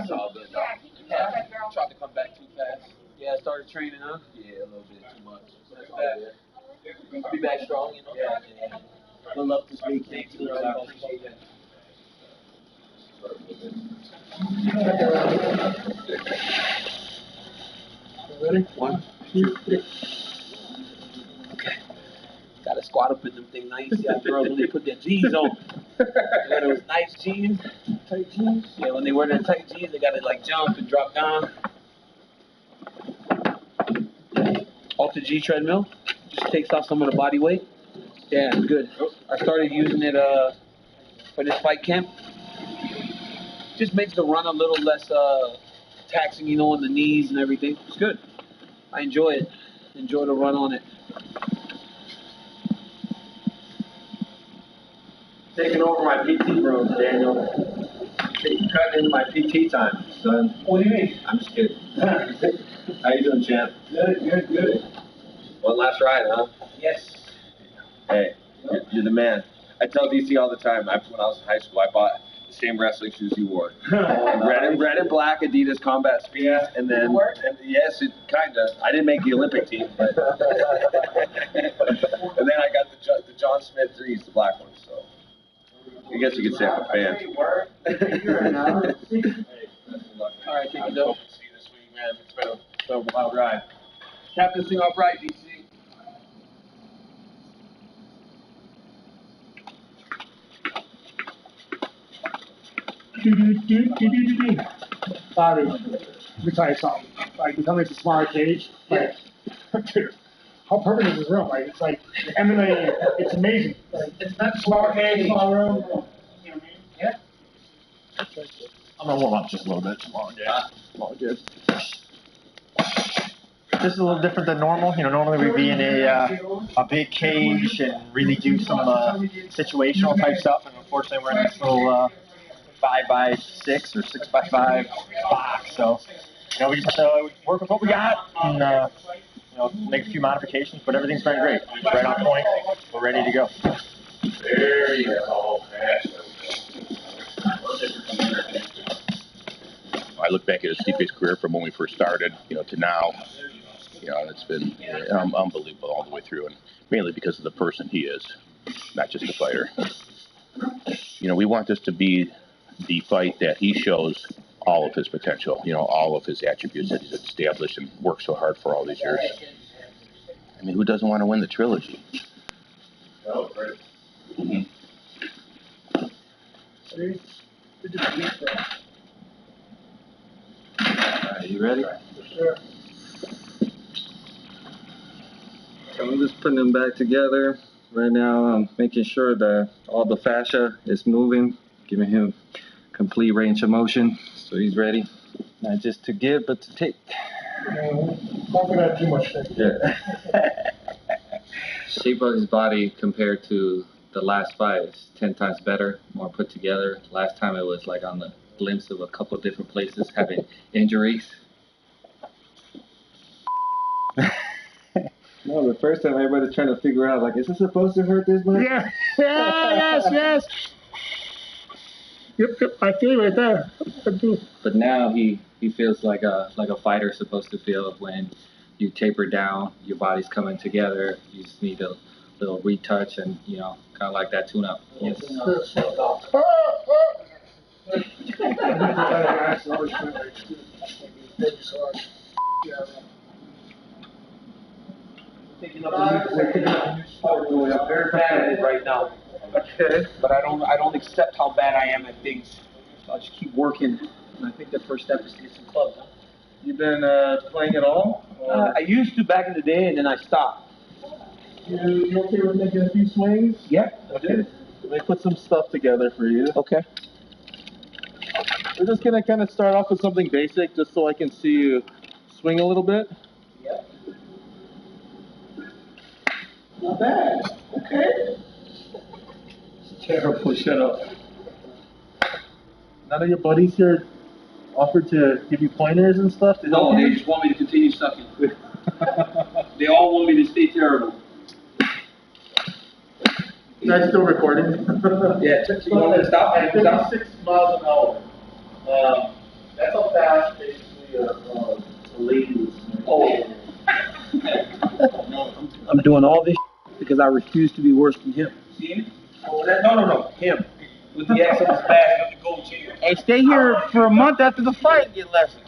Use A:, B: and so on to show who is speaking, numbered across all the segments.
A: It's all good, though. Yeah. Tried to come back too fast. Yeah, I started training, huh? Yeah, a little bit too much. That's bad. I'll be back strong, you know? Yeah. Good luck this week. Thank you. I appreciate that. Ready? 1, 2, 3. Okay. Gotta squat up in them thing nice. Yeah, girls when they put their jeans on. When it was nice jeans, tight jeans. Yeah, when they wear their tight jeans, they gotta like jump and drop down. Alter G treadmill just takes off some of the body weight. Yeah, it's good. I started using it for this fight camp. Just makes the run a little less taxing, you know, on the knees and everything. It's good. I enjoy it. Enjoy the run on it.
B: Taking over my PT room, Daniel. Cutting into my PT time, son.
A: What do you mean?
B: I'm just kidding. How you doing, champ?
A: Good.
B: One last ride, huh?
A: Yes.
B: Hey, you're the man. I tell DC all the time. When I was in high school, I bought the same wrestling shoes you wore. red and black Adidas Combat Speeds, and then yes, it kinda. I didn't make the Olympic team, but and then I got the John Smith 3s, the black ones. So I guess you could say I'm a fan.
A: All right, thank you, though.
B: See you this week, man. It's been a wild ride.
A: Cap this thing off right, DC.
C: Bobby, let me tell you something. Like, you tell me it's a smart cage. Like, dude, how perfect is this room? Like, it's like emanating. It's amazing. Like, it's not small cage, small room. You know what I mean? Yeah.
D: I'm gonna warm up just a little bit. Small good. This is a little different than normal. You know, normally we'd be in a big cage and really do some situational type stuff, and unfortunately we're in this little 5x6 or 6x5 box. So, you know, we just have to work with what we got and you know, make a few modifications, but everything's been great. It's right on point. We're ready to go.
B: There you go.
E: I look back at Stipe's career from when we first started, you know, to now. You know, and it's been unbelievable all the way through, and mainly because of the person he is, not just a fighter. You know, we want this to be the fight that he shows all of his potential, you know, all of his attributes that he's established and worked so hard for all these years. I mean, who doesn't want to win the trilogy?
B: Oh, great.
F: Alright, you ready?
C: Sure.
F: So I'm just putting them back together. Right now I'm making sure that all the fascia is moving, giving him complete range of motion. So he's ready. Not just to give, but to take.
C: Don't gonna have too much thing.
F: Yeah. Shape of his body compared to the last fight is 10 times better, more put together. Last time it was like on the glimpse of a couple of different places having injuries. No, the first time everybody's trying to figure out, like, is this supposed to hurt this much?
C: Yeah. Yes. Yep. I feel it right there. I do.
F: But now he feels like a fighter's supposed to feel when you taper down, your body's coming together. You just need a little retouch and, you know, kind of like that tune-up. Yes.
A: Picking up a new sport, doing. I'm very bad at it right now. Okay. But I don't accept how bad I am at things. So I just keep working. And I think the first step is to get some clubs. Huh?
F: You been playing at all?
A: I used to back in the day, and then I stopped.
F: You okay with making a few swings?
A: Yeah.
F: Okay. Let me put some stuff together for you.
A: Okay.
F: We're just gonna kind of start off with something basic, just so I can see you swing a little bit.
A: Yeah.
F: Not bad. Okay.
A: Terrible. Shut up.
F: None of your buddies here offered to give you pointers and stuff?
A: No, they just want me to continue sucking. They all want me to stay terrible.
F: You guys still recording?
A: Yeah, you want me to stop?
C: At 56 miles an hour.
G: That's how fast basically a lady was.
A: Oh. I'm doing all this because I refuse to be worse than him. See him? Oh, no. Him. With the X on his back and the gold chain.
D: Hey, stay here for a month after the fight and get lessons.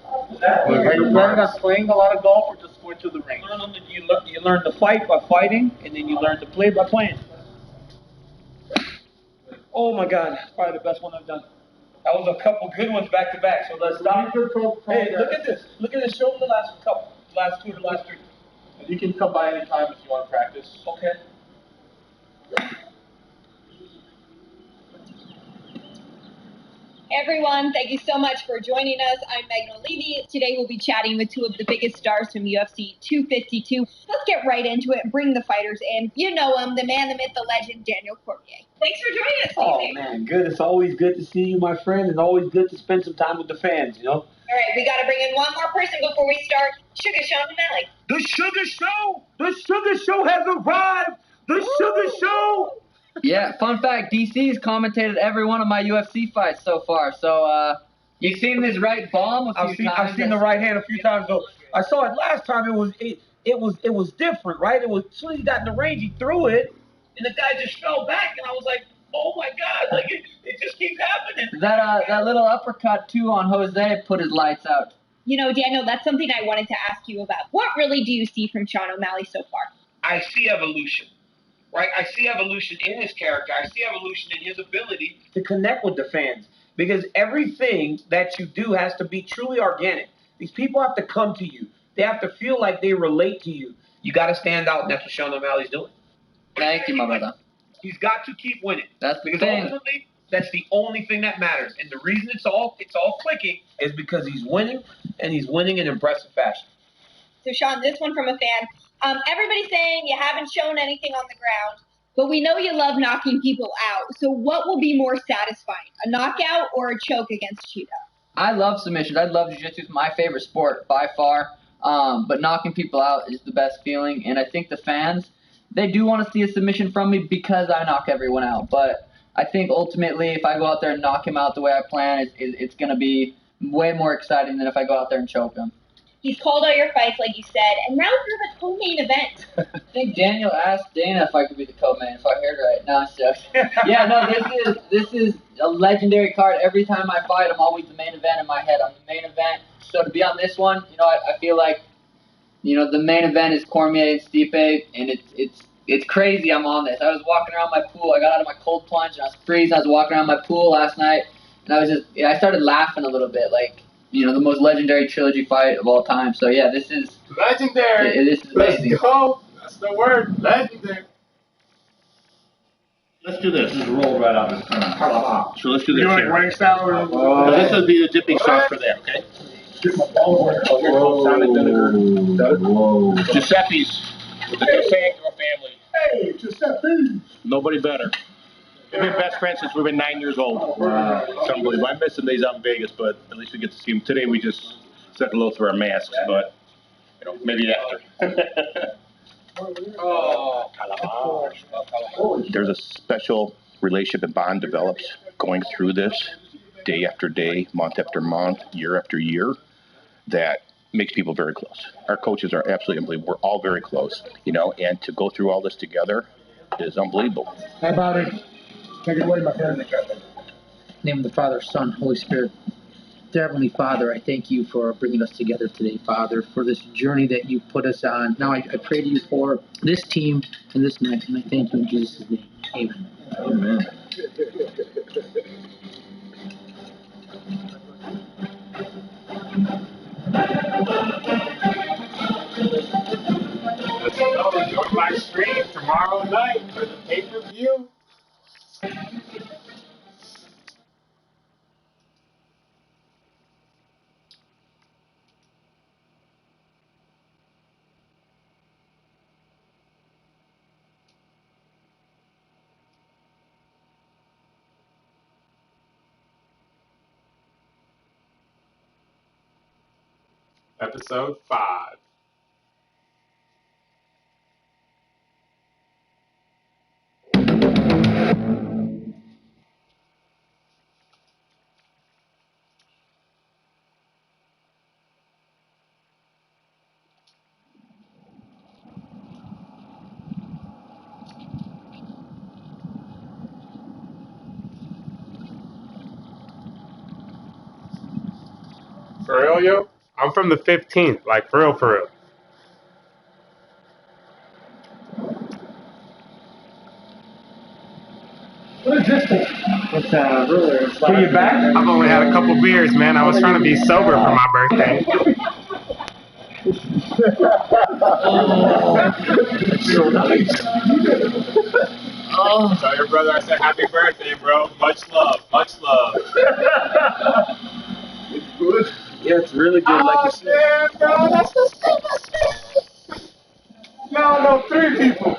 G: Are you planning on playing a lot of golf or just going to the range?
A: No. You learn to fight by fighting, and then you learn to play by playing. Oh my God, probably the best one I've done. That was a couple good ones back to back. So let's stop. Hey, look at this. Look at this. Show them the last couple, last two, the last three.
G: You can come by anytime if you want to practice.
A: Okay.
H: Everyone, thank you so much for joining us. I'm Megan O'Leary. Today we'll be chatting with two of the biggest stars from UFC 252. Let's get right into it and bring the fighters in. You know him, the man, the myth, the legend, Daniel Cormier. Thanks for joining us,
A: Oh
H: Stevie.
A: man, good. It's always good to see you, my friend. It's always good to spend some time with the fans, you know?
H: All right, we got to bring in one more person before we start. Sugar Sean O'Malley.
A: The Sugar Show! The Sugar Show has arrived! The Sugar Show!
I: Yeah, fun fact, DC's commentated every one of my UFC fights so far. So, you've seen this right bomb a few times.
A: I've seen the right hand a few times though. I saw it last time. It was different, right? It was as soon as he got in the range, he threw it, and the guy just fell back, and I was like, oh my God, like it just keeps happening.
I: That little uppercut too on Jose put his lights out.
H: You know, Daniel, that's something I wanted to ask you about. What really do you see from Sean O'Malley so far?
A: I see evolution. Right? I see evolution in his character. I see evolution in his ability to connect with the fans. Because everything that you do has to be truly organic. These people have to come to you. They have to feel like they relate to you. You got to stand out, and that's what Sean O'Malley's doing.
I: Thank you, my brother.
A: He's got to keep winning.
I: That's the
A: because
I: thing.
A: ultimately, that's the only thing that matters. And the reason it's all clicking is because he's winning, and he's winning in impressive fashion.
H: So, Sean, this one from a fan. Everybody's saying you haven't shown anything on the ground, but we know you love knocking people out. So what will be more satisfying, a knockout or a choke against Cheetah?
I: I love submissions. I love jiu-jitsu. It's my favorite sport by far. But knocking people out is the best feeling. And I think the fans, they do want to see a submission from me because I knock everyone out. But I think ultimately if I go out there and knock him out the way I plan, it's going to be way more exciting than if I go out there and choke him.
H: He's called all your fights, like you said, and now you're the co-main event.
I: I think Daniel asked Dana if I could be the co-main, if I heard right. No, it's just. Yeah, no, this is a legendary card. Every time I fight, I'm always the main event in my head. I'm the main event. So to be on this one, I feel like, the main event is Cormier and Stipe, and it's crazy I'm on this. I was walking around my pool. I got out of my cold plunge, and I was freezing. I was walking around my pool last night, and I started laughing a little bit, like, the most legendary trilogy fight of all time. So, yeah, this is...
G: Legendary.
I: This is amazing.
G: Let's go. That's the word. Legendary.
E: Let's do this.
G: Just roll right out this time.
E: So let's do this
C: You like
E: here.
C: running style or?
E: This would be the dipping sauce for that, okay?
G: Whoa.
E: Giuseppe's with the Sandro family.
C: Hey, Giuseppe.
E: Nobody better. We've been best friends since we've been 9 years old.
G: Wow.
E: It's unbelievable. I miss him days out in Vegas, but at least we get to see him. Today we just said hello through our masks, but maybe after. There's a special relationship and bond develops going through this day after day, month after month, year after year that makes people very close. Our coaches are absolutely unbelievable. We're all very close, and to go through all this together is unbelievable.
C: How about it? Take it away, my friend.
J: In the name of the Father, Son, Holy Spirit. Dear Heavenly Father, I thank you for bringing us together today, Father, for this journey that you put us on. Now I pray to you for this team and this night, and I thank you in Jesus' name. Amen.
G: Amen. Let's go. Join my stream tomorrow night for the pay-per-view. Episode 5. For real, yo? I'm from the 15th, like for real, for real.
C: What is this thing?
D: It's ruler.
C: For your back?
G: I've only had a couple beers, man. I was trying to be sober for my birthday.
C: So nice.
G: Tell your brother I said happy birthday, bro. Much love, much love.
A: It's good. Yeah, it's really good. Like you said.
G: Man, bro, that's the same. No, 3 people.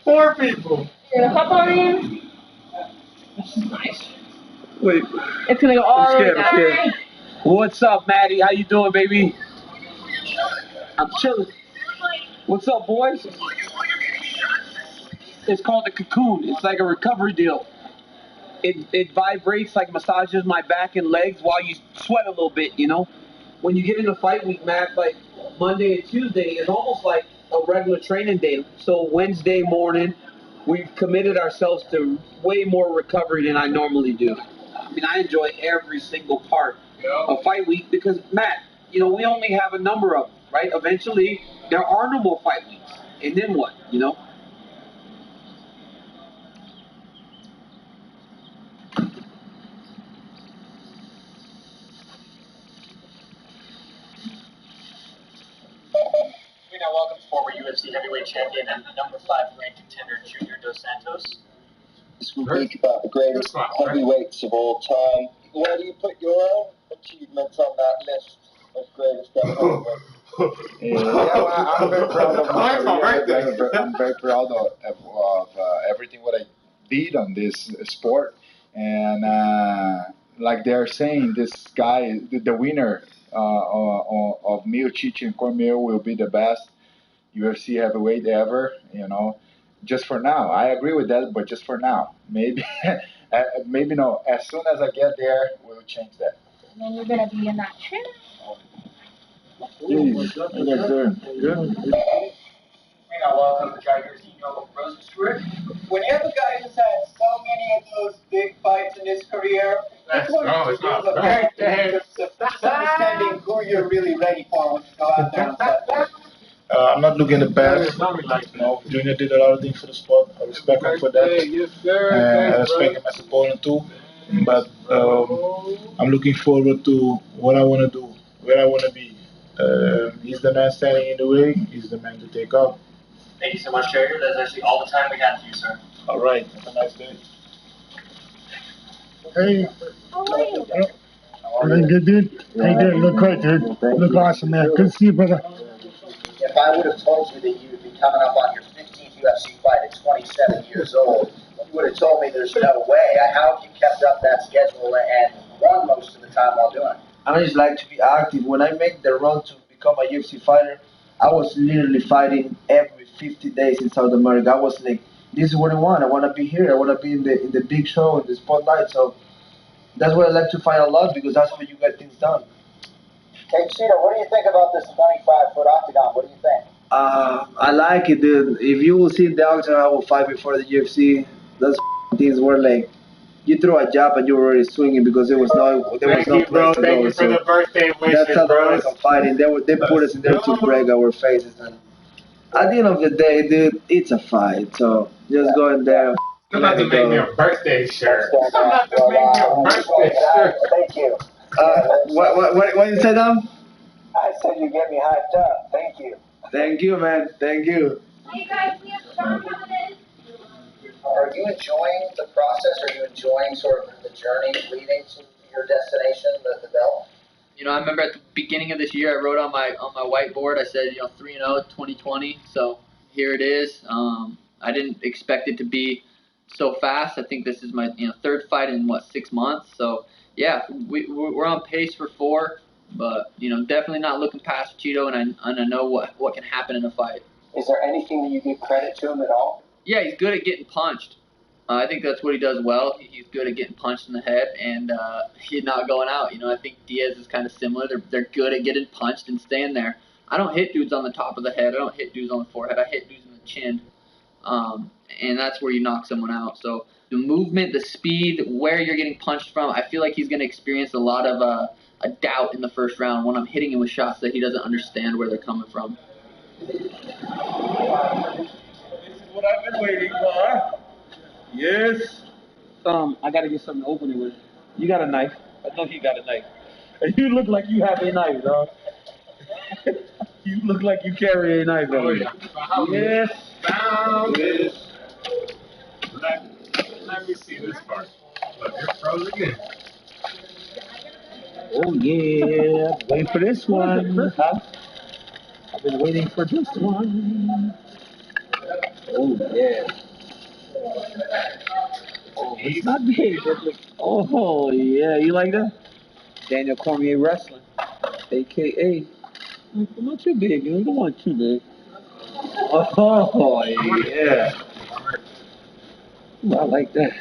G: 4 people.
H: You're gonna hop on in.
A: Wait,
H: It's gonna go all
A: I'm
H: the way
A: scared. I'm
H: down.
A: scared. What's up, Maddie? How you doing, baby? I'm chilling. What's up, boys? It's called the cocoon. It's like a recovery deal. It vibrates, like massages my back and legs while you sweat a little bit, you know? When you get into fight week, Matt, like Monday and Tuesday is almost like a regular training day. So Wednesday morning, we've committed ourselves to way more recovery than I normally do. I mean, I enjoy every single part of fight week because, Matt, you know, we only have a number of them, right? Eventually, there are no more fight weeks. And then what, you know?
D: We now welcome former UFC heavyweight champion and number 5 ranked contender Junior Dos Santos.
K: This will think about the greatest heavyweights of all time. Where do you put your own achievements on that list of greatest ever heavyweights?
L: Yeah, I'm very proud of my career. I'm very proud of everything what I did on this sport. And like they're saying, this guy, the winner of Miocic and Cormier will be the best UFC heavyweight ever, you know. Just for now, I agree with that, but just for now, maybe, maybe no. As soon as I get there, we'll change that.
H: And then you're gonna be in that chair.
L: Jeez, how you guys doing? Good.
D: We now welcome Jair's Eno Rosenstewart.
K: When you have a guy who's had so many of those big fights in his career,
G: Let's go, it's my birthday.
K: understanding who you're really ready for when you go out there and fight.
M: I'm not looking the past. You know, Junior did a lot of things for the sport. I respect him for that. And I respect him as a opponent too. But I'm looking forward to what I want to do, where I want to be. He's the man standing in the way. He's the man to take out.
D: Thank you so much, Jair. That's actually all the time we have for you, sir.
M: All right. Have a nice day.
C: Hey,
H: How are you?
C: everything good, dude? How you doing? Look great, dude. Look awesome, man. Good to see you, brother.
K: If I would have told you that you would be coming up on your 15th UFC fight at 27 years old, you would have told me there's no way. How have you kept up that schedule and won most of the time while doing it?
N: I just like to be active. When I make the run to become a UFC fighter, I was literally fighting every 50 days in South America. I was like, this is what I want. I want to be here. I want to be in the big show, in the spotlight. So that's why I like to fight a lot, because that's how you get things done.
K: Hey, Cheetah, what do you think about this 25-foot octagon? What do you think?
N: I like it, dude. If you will see the octagon, I will fight before the UFC. Those things were like, you throw a jab and you're already swinging because there was no place to go.
G: Thank you for the birthday wishes,
N: that's South American fighting. They put us in there to break our faces. And at the end of the day, dude, it's a fight. So just go in there.
G: I'm about to make me a birthday shirt. I'm about to make me a birthday shirt.
K: Thank you.
N: What you say, Dom?
K: I said you get me hyped up. Thank you.
N: Thank you, man. Thank you.
H: Hey guys, we have Sean coming in.
K: Are you enjoying the process? Are you enjoying sort of the journey leading to your destination, the belt?
I: You know, I remember at the beginning of this year, I wrote on my whiteboard, I said, 3-0, 2020. So here it is. I didn't expect it to be so fast. I think this is my third fight in 6 months. So yeah, we're on pace for 4, but definitely not looking past Cheeto, and I know what can happen in a fight.
K: Is there anything that you give credit to him at all?
I: Yeah, he's good at getting punched. I think that's what he does well. He's good at getting punched in the head and he's not going out. I think Diaz is kind of similar. They're good at getting punched and staying there. I don't hit dudes on the top of the head. I don't hit dudes on the forehead. I hit dudes in the chin. And that's where you knock someone out. So the movement, the speed, where you're getting punched from, I feel like he's going to experience a lot of a doubt in the first round when I'm hitting him with shots that he doesn't understand where they're coming from.
A: This is what I've been waiting for. Yes. I gotta get something to open it with. You got a knife. I know you got a knife. And you look like you have a knife, dog. You look like you carry a knife, dog. Yes.
G: Found it. Let me see this part. Look, it froze again.
A: Oh yeah. Wait for this one. Huh? I've been waiting for this one. Oh yeah. Oh, it's not big. Oh yeah, you like that? Daniel Cormier Wrestling, aka not too big. You don't want too big. Oh yeah. Ooh, I like that.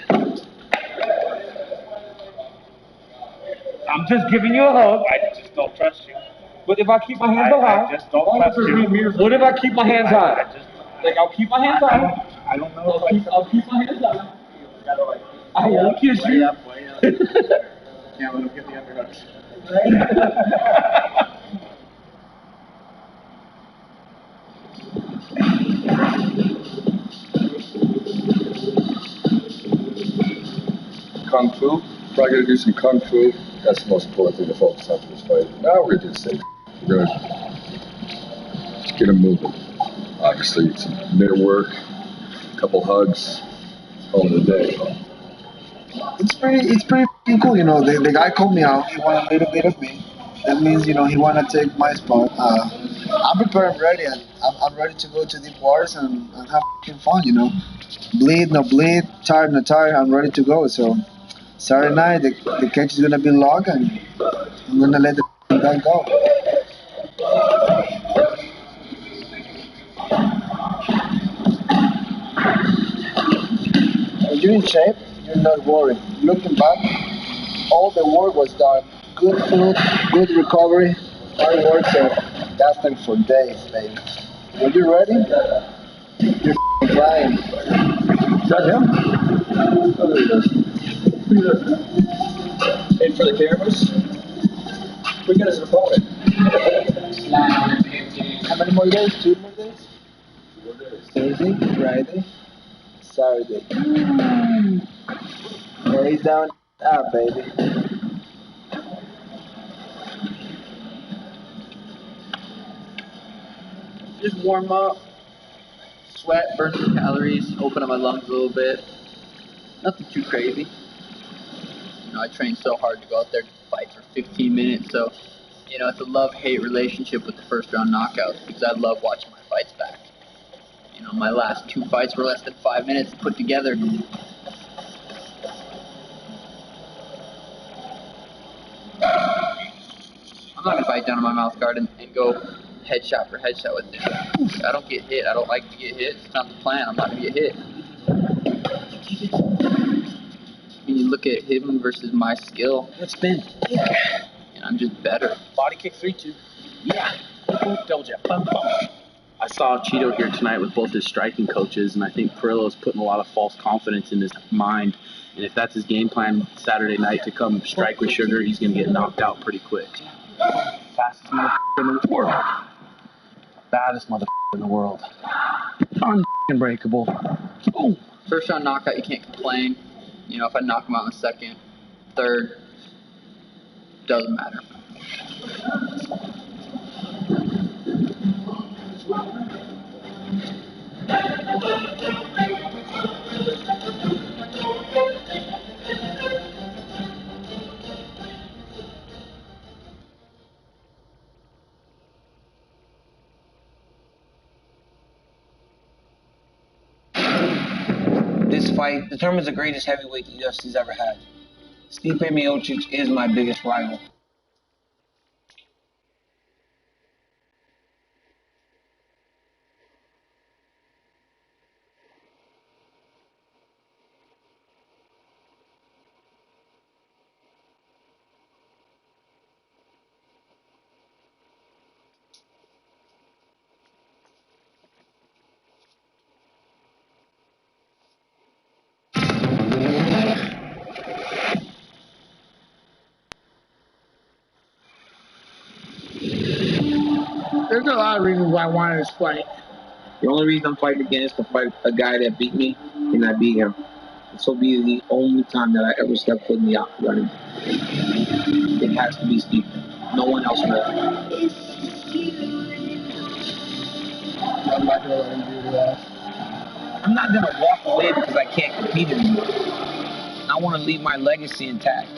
A: I'm just giving you a hug.
G: I just don't trust you.
A: But if I keep my hands high,
G: I just don't trust you.
A: what if I keep my hands high? Like I'll keep my hands high.
G: I don't know.
A: I'll keep my hands high. I won't kiss you.
G: Can't let him get the underhooks.
O: Kung Fu. Probably gonna do some Kung Fu. That's the most important thing to focus on for this fight. Now we're gonna do safe. We're gonna get him moving. Obviously, some mitt work, a couple hugs, home of the day.
N: It's pretty cool, you know. The guy called me out. He wanted a little bit of me. That means, you know, he want to take my spot. I'm prepared, I'm ready, and I'm ready to go to deep waters and have fun, you know. Bleed, no bleed, tired, no tired. I'm ready to go. So Saturday night, the cage is gonna be locked, and I'm gonna let the guy go. When you're in shape, you're not worried. Looking back, all the work was done. Good food, good recovery, hard work, so that's them for days, baby. When you're ready, you're flying. Is that him? Oh, there he goes.
B: In for the cameras. We got his opponent.
N: How many more days? 2 more days? Thursday, Friday, Saturday. Lay down, baby.
I: Just warm up, sweat, burn some calories, open up my lungs a little bit. Nothing too crazy. You know, I train so hard to go out there to fight for 15 minutes, so, you know, it's a love-hate relationship with the first round knockouts because I love watching my fights back. You know, my last 2 fights were less than 5 minutes put together. I'm not going to bite down on my mouth guard and go headshot for headshot with it. I don't get hit. I don't like to get hit. It's not the plan. I'm not going to get hit. When you look at him versus my skill,
A: Let's spin.
I: and I'm just better.
A: Body kick 3-2. Yeah. Told ya. Bum, bum.
P: I saw Cheeto here tonight with both his striking coaches, and I think Perillo's putting a lot of false confidence in his mind. And if that's his game plan Saturday night to come strike with Sugar, he's going to get knocked out pretty quick. Fastest motherfucker in the world. Baddest motherfucker in the world. Unbreakable. Boom.
I: First round knockout, you can't complain. You know, if I knock him out in the second, third, doesn't matter.
A: This fight determines the greatest heavyweight the UFC's ever had. Stipe Miocic is my biggest rival.
C: There's a lot of reasons why I wanted this fight.
A: The only reason I'm fighting again is to fight a guy that beat me, and I beat him. This will be the only time that I ever step foot in the octagon. It has to be Steve. No one else will.
C: I'm not gonna let him do that.
A: I'm not gonna walk away because I can't compete anymore. I want to leave my legacy intact.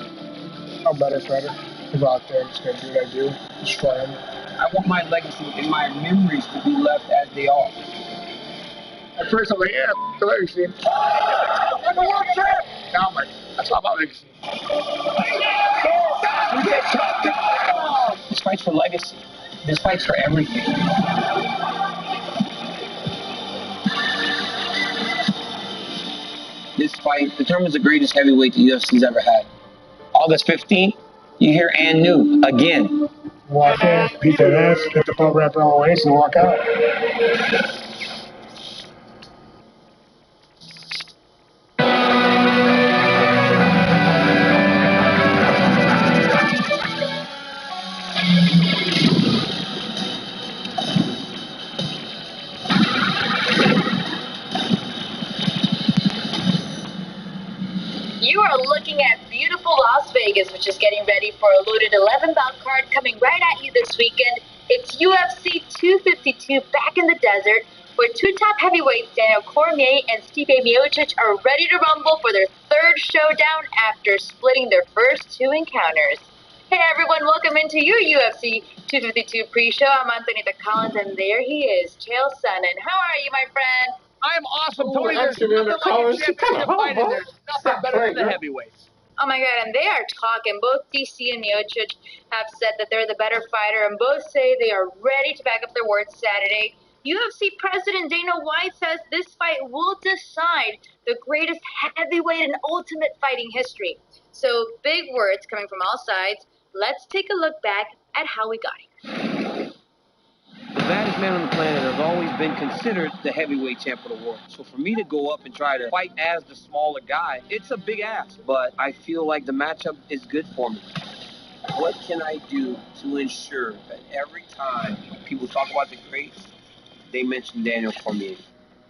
C: I'm better fighter. I go out there, I'm just gonna do what I do, destroy him.
A: I want my legacy and my memories to be left as they are.
C: At first I'm like, yeah, the legacy. I'm the world champ! Now I'm like, that's not my legacy.
A: This fight's for legacy. This fight's for everything. This fight determines the greatest heavyweight the UFC's ever had. August 15th, you hear and new again.
C: Walk in, beat that ass, hit the belt wrap around the waist, and walk out.
Q: You are looking at beautiful Las Vegas, which is getting ready for a loaded 11-bout card coming right at you this weekend. It's UFC 252 back in the desert, where two top heavyweights, Daniel Cormier and Stipe Miocic, are ready to rumble for their third showdown after splitting their first two encounters. Hey everyone, welcome into your UFC 252 pre-show. I'm Antonita Collins, and there he is, Chael Sonnen. How are you, my friend?
A: I am awesome, Tony. There's nothing like a championship fight, and there's nothing better than the heavyweights.
Q: Oh my god, and they are talking. Both DC and Miocic have said that they're the better fighter, and both say they are ready to back up their words Saturday. UFC President Dana White says this fight will decide the greatest heavyweight in ultimate fighting history. So, big words coming from all sides. Let's take a look back at how we got here.
A: The baddest man on the planet has always been considered the heavyweight champ of the world. So for me to go up and try to fight as the smaller guy, it's a big ask. But I feel like the matchup is good for me. What can I do to ensure that every time people talk about the greats, they mention Daniel Cormier?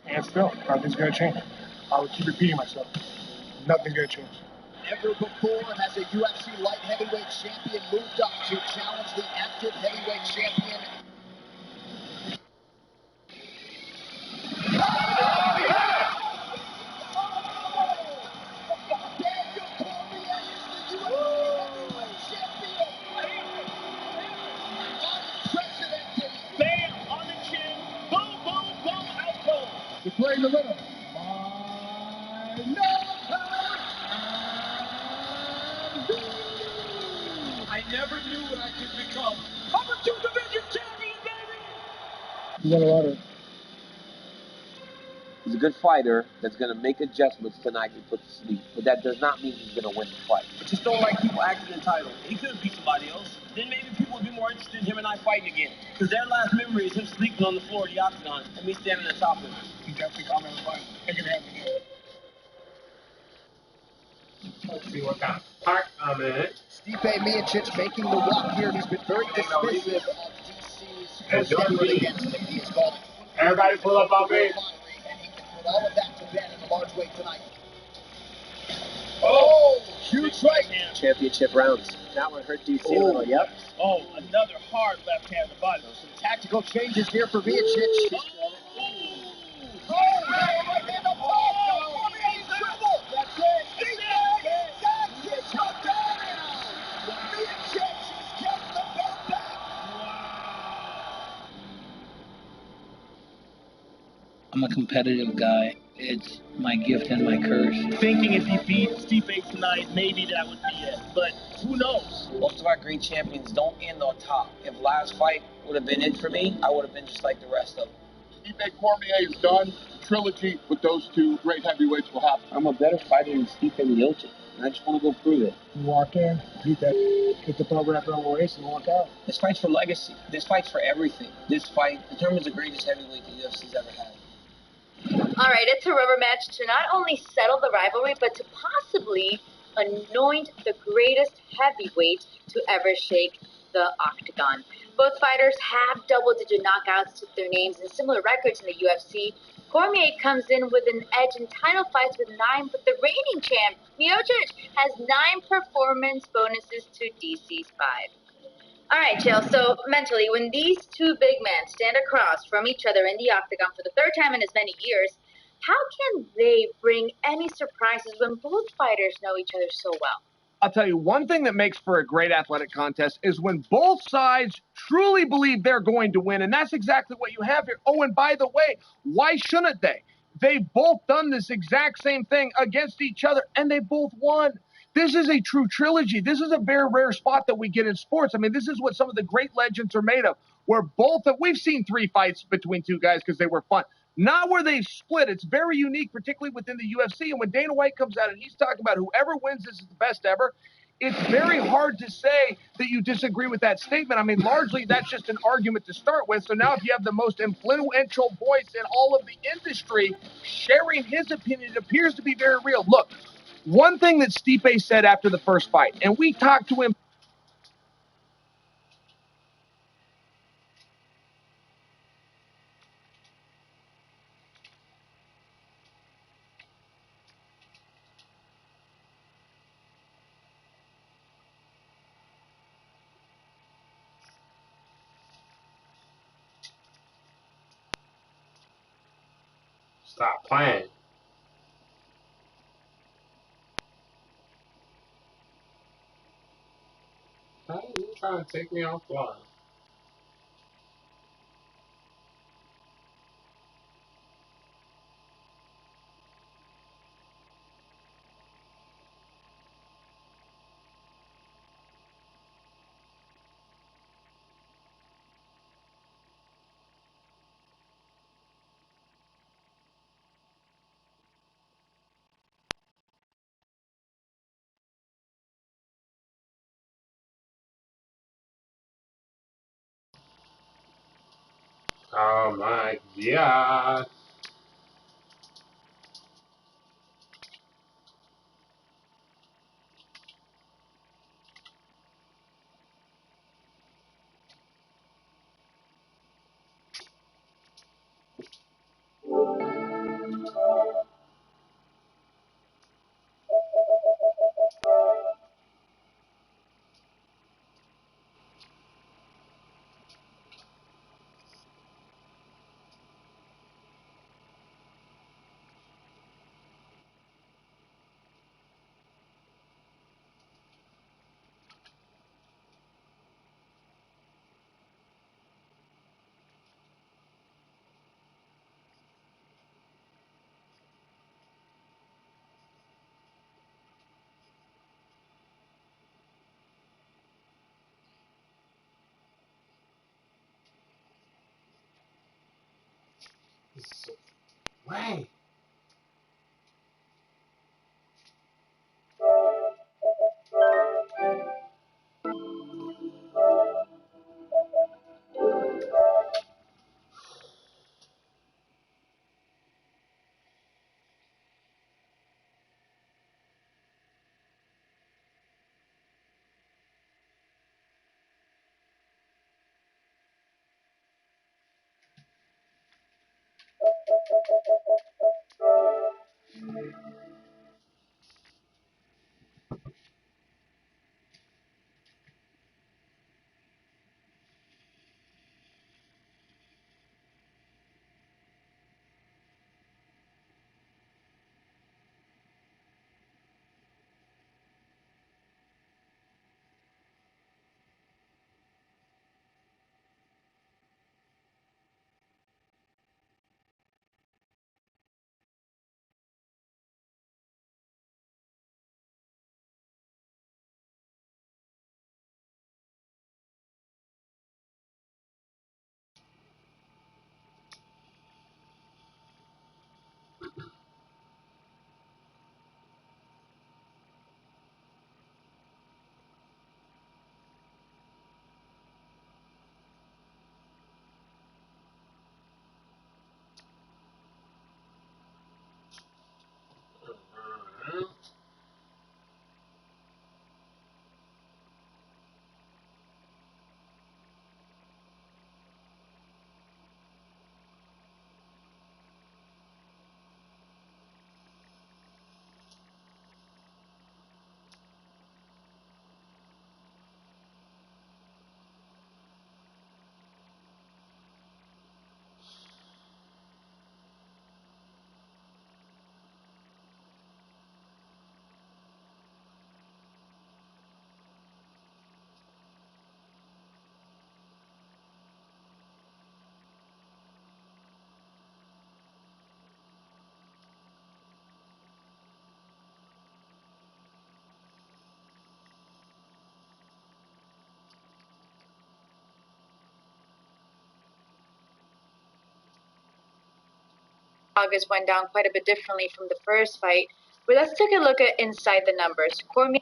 C: And still, nothing's gonna change. I would keep repeating myself. Nothing's gonna change.
K: Never before has a UFC light heavyweight champion moved up to challenge the active heavyweight champion.
G: Bam! On the chin. Boom, boom, boom. Out cold.
C: You're playing the rhythm.
G: I never knew what I could become. I'm a two-division champion, baby!
C: You got a lot of.
A: He's a good fighter that's going to make adjustments tonight and put to sleep. But that does not mean he's going to win the fight.
G: I just don't like people acting entitled. He could have beat somebody else. Then maybe people would be more interested in him and I fighting again. Because their last memory is him sleeping on the floor of the octagon and me standing on top of him.
C: You definitely got me on the fight. Make it happen.
G: Let's see what kind of part I'm in.
K: Stipe Miocic making the walk here. He's been very dismissive of DC's
G: Enjoi.
K: against him. He has called
G: Everybody pull up on me.
K: and he can put all of that to bed in the large weight tonight. Oh, huge right.
A: Championship rounds. That one hurt DC a little, yep.
G: Oh, another hard left hand to the body.
K: Some tactical changes here for Miocic. Oh, right hand up top. Cormier's dribble. That's it. That's it. Shut down. Miocic has kept the belt back.
J: I'm a competitive guy. It's my gift and my curse.
G: Thinking if he beats Stipe tonight, maybe that would be it. But who knows?
A: Most of our great champions don't end on top. If last fight would have been it for me, I would have been just like the rest of them.
L: Stipe Cormier is done. Trilogy with those two great heavyweights will happen.
A: I'm a better fighter than Stipe Miocic, and I just want to go prove it.
C: You walk in, beat that, hit the belt wrap around the waist, and walk out.
A: This fight's for legacy. This fight's for everything. This fight determines the greatest heavyweight the UFC's ever had.
Q: All right, it's a rubber match to not only settle the rivalry, but to possibly anoint the greatest heavyweight to ever shake the octagon. Both fighters have double-digit knockouts to their names and similar records in the UFC. Cormier comes in with an edge in title fights with 9, but the reigning champ, Miocic, has 9 performance bonuses to DC's 5. All right, Jill, so mentally, when these two big men stand across from each other in the octagon for the third time in as many years, how can they bring any surprises when both fighters know each other so well?
R: I'll tell you, one thing that makes for a great athletic contest is when both sides truly believe they're going to win, and that's exactly what you have here. Oh, and by the way, why shouldn't they? They've both done this exact same thing against each other, and they both won. This is a true trilogy. This is a very rare spot that we get in sports. I mean, this is what some of the great legends are made of, where both of, we've seen 3 fights between 2 guys because they were fun. Not where they split. It's very unique, particularly within the UFC. And when Dana White comes out and he's talking about whoever wins this is the best ever, it's very hard to say that you disagree with that statement. I mean, largely that's just an argument to start with. So now if you have the most influential voice in all of the industry sharing his opinion, it appears to be very real. Look, one thing that Stipe said after the first fight, and we talked to him.
S: Stop playing. Hey, you trying to take me offline? Oh my god. Wait.
Q: August went down quite a bit differently from the first fight. But let's take a look at inside the numbers. Cormier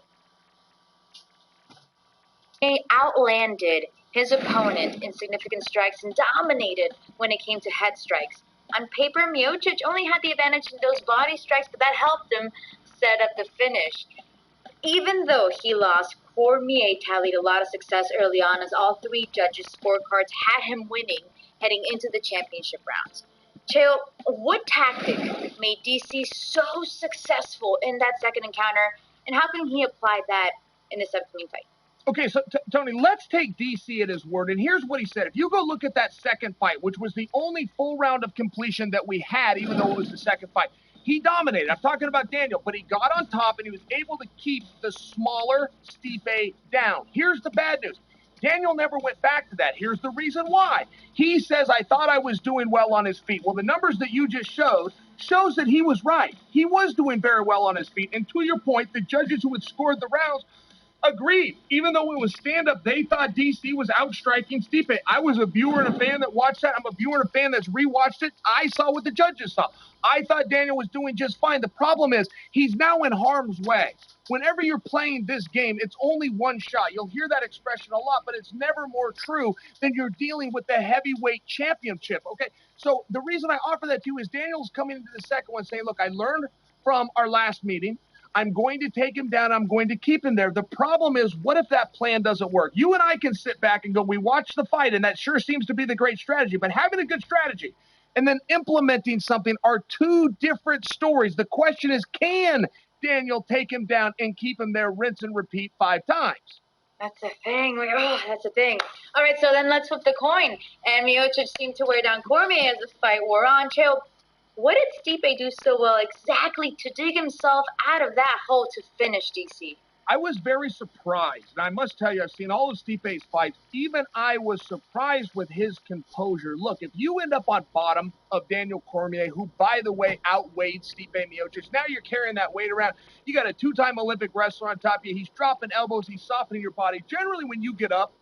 Q: outlanded his opponent in significant strikes and dominated when it came to head strikes. On paper, Miocic only had the advantage in those body strikes, but that helped him set up the finish. Even though he lost, Cormier tallied a lot of success early on as all three judges' scorecards had him winning heading into the championship rounds. Chael, what tactic made DC so successful in that second encounter, and how can he apply that in this upcoming fight?
R: Okay, so Tony, let's take DC at his word, and here's what he said. If you go look at that second fight, which was the only full round of completion that we had, even though it was the second fight, he dominated. I'm talking about Daniel, but he got on top, and he was able to keep the smaller Stipe down. Here's the bad news. Daniel never went back to that. Here's the reason why. He says, I thought I was doing well on his feet. Well, the numbers that you just showed shows that he was right. He was doing very well on his feet, and to your point, the judges who had scored the rounds agreed. Even though it was stand-up, they thought DC was outstriking Stipe. I was a viewer and a fan that watched that. I'm a viewer and a fan that's rewatched it. I saw what the judges saw. I thought Daniel was doing just fine. The problem is he's now in harm's way. Whenever you're playing this game, it's only one shot. You'll hear that expression a lot, but it's never more true than you're dealing with the heavyweight championship, okay? So the reason I offer that to you is Daniel's coming into the second one saying, look, I learned from our last meeting. I'm going to take him down. I'm going to keep him there. The problem is, what if that plan doesn't work? You and I can sit back and go, we watched the fight, and that sure seems to be the great strategy. But having a good strategy and then implementing something are two different stories. The question is, can Daniel take him down and keep him there, rinse and repeat 5 times?
Q: That's the thing. That's the thing. All right, so then let's flip the coin. And Miocic seemed to wear down Cormier as the fight wore on. Chael, what did Stipe do so well exactly to dig himself out of that hole to finish, DC?
R: I was very surprised. And I must tell you, I've seen all of Stipe's fights. Even I was surprised with his composure. Look, if you end up on bottom of Daniel Cormier, who, by the way, outweighed Stipe Miocic, now you're carrying that weight around. You got a 2-time Olympic wrestler on top of you. He's dropping elbows. He's softening your body. Generally, when you get up,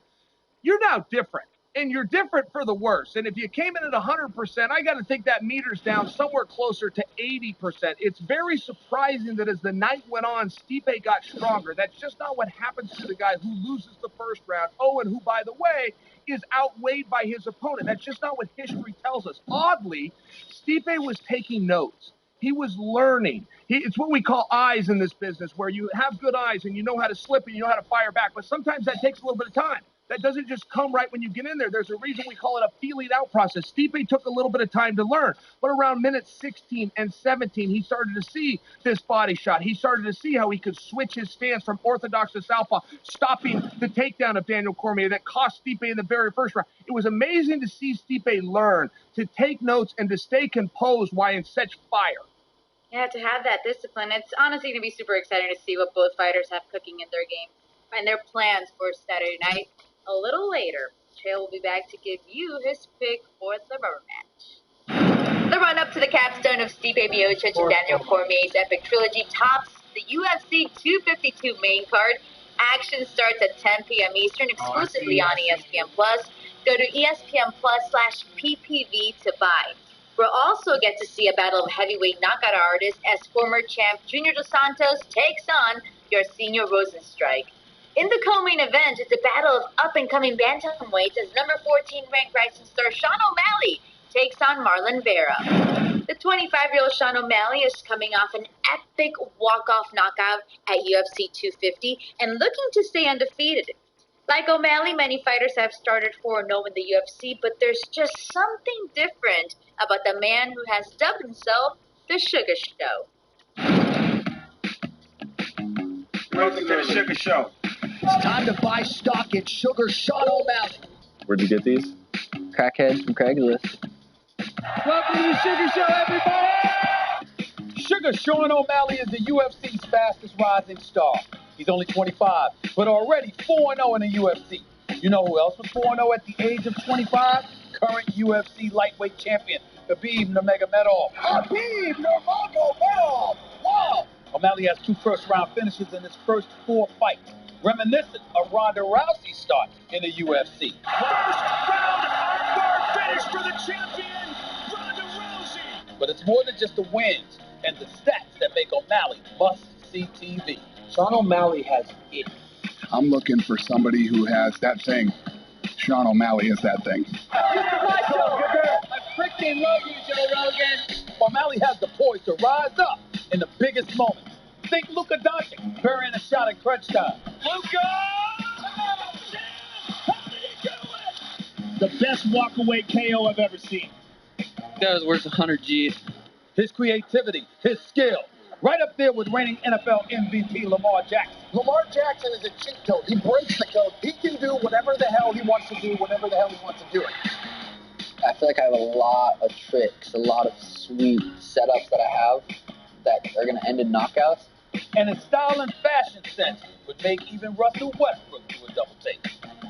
R: you're now different. And you're different for the worse. And if you came in at 100%, I got to think that meter's down somewhere closer to 80%. It's very surprising that as the night went on, Stipe got stronger. That's just not what happens to the guy who loses the first round. Oh, and who, by the way, is outweighed by his opponent. That's just not what history tells us. Oddly, Stipe was taking notes. He was learning. It's what we call eyes in this business, where you have good eyes and you know how to slip and you know how to fire back. But sometimes that takes a little bit of time. That doesn't just come right when you get in there. There's a reason we call it a feeling out process. Stipe took a little bit of time to learn, but around minutes 16 and 17, he started to see this body shot. He started to see how he could switch his stance from orthodox to southpaw, stopping the takedown of Daniel Cormier that cost Stipe in the very first round. It was amazing to see Stipe learn to take notes and to stay composed while in such fire.
Q: Yeah, to have that discipline. It's honestly going to be super exciting to see what both fighters have cooking in their game and their plans for Saturday night. A little later, Chael will be back to give you his pick for the rubber match. The run-up to the capstone of Stipe Miocic and Daniel Cormier's epic trilogy tops the UFC 252 main card. Action starts at 10 p.m. Eastern exclusively on ESPN+. Go to ESPN+/PPV to buy. We'll also get to see a battle of heavyweight knockout artists as former champ Junior Dos Santos takes on Yorsinio Rosenstrike. In the co-main event, it's a battle of up-and-coming bantamweights as number 14 ranked rising star Sean O'Malley takes on Marlon Vera. The 25-year-old Sean O'Malley is coming off an epic walk-off knockout at UFC 250 and looking to stay undefeated. Like O'Malley, many fighters have started 4-0 in the UFC, but there's just something different about the man who has dubbed himself the Sugar Show.
B: Welcome to the Sugar Show.
T: It's time to buy stock in Sugar Sean O'Malley.
F: Where'd you get these?
I: Crackheads from Craigslist.
T: Welcome to the Sugar Show, everybody! Sugar Sean O'Malley is the UFC's fastest rising star. He's only 25, but already 4-0 in the UFC. You know who else was 4-0 at the age of 25? Current UFC lightweight champion, Khabib Nurmagomedov. Khabib Nurmagomedov! Wow! O'Malley has 2 first-round finishes in his first 4 fights, reminiscent of Ronda Rousey's start in the UFC.
G: First round armbar finish for the champion, Ronda Rousey.
T: But it's more than just the wins and the stats that make O'Malley must-see TV.
A: Sean O'Malley has it.
U: I'm looking for somebody who has that thing. Sean O'Malley is that thing.
T: This is my show. I freaking love you, Joe Rogan. O'Malley has the poise to rise up in the biggest moments. Think Luka Doncic burying a shot in crunch time. Luka!
V: The best walk-away KO I've ever seen.
T: That was worth 100 G's. His creativity, his skill, right up there with reigning NFL MVP Lamar Jackson.
V: Lamar Jackson is a cheat code. He breaks the code. He can do whatever the hell he wants to do, whenever the hell he wants to do it.
I: I feel like I have a lot of tricks, a lot of sweet setups that I have that are going to end in knockouts.
T: And his style and fashion sense would make even Russell Westbrook do a double take.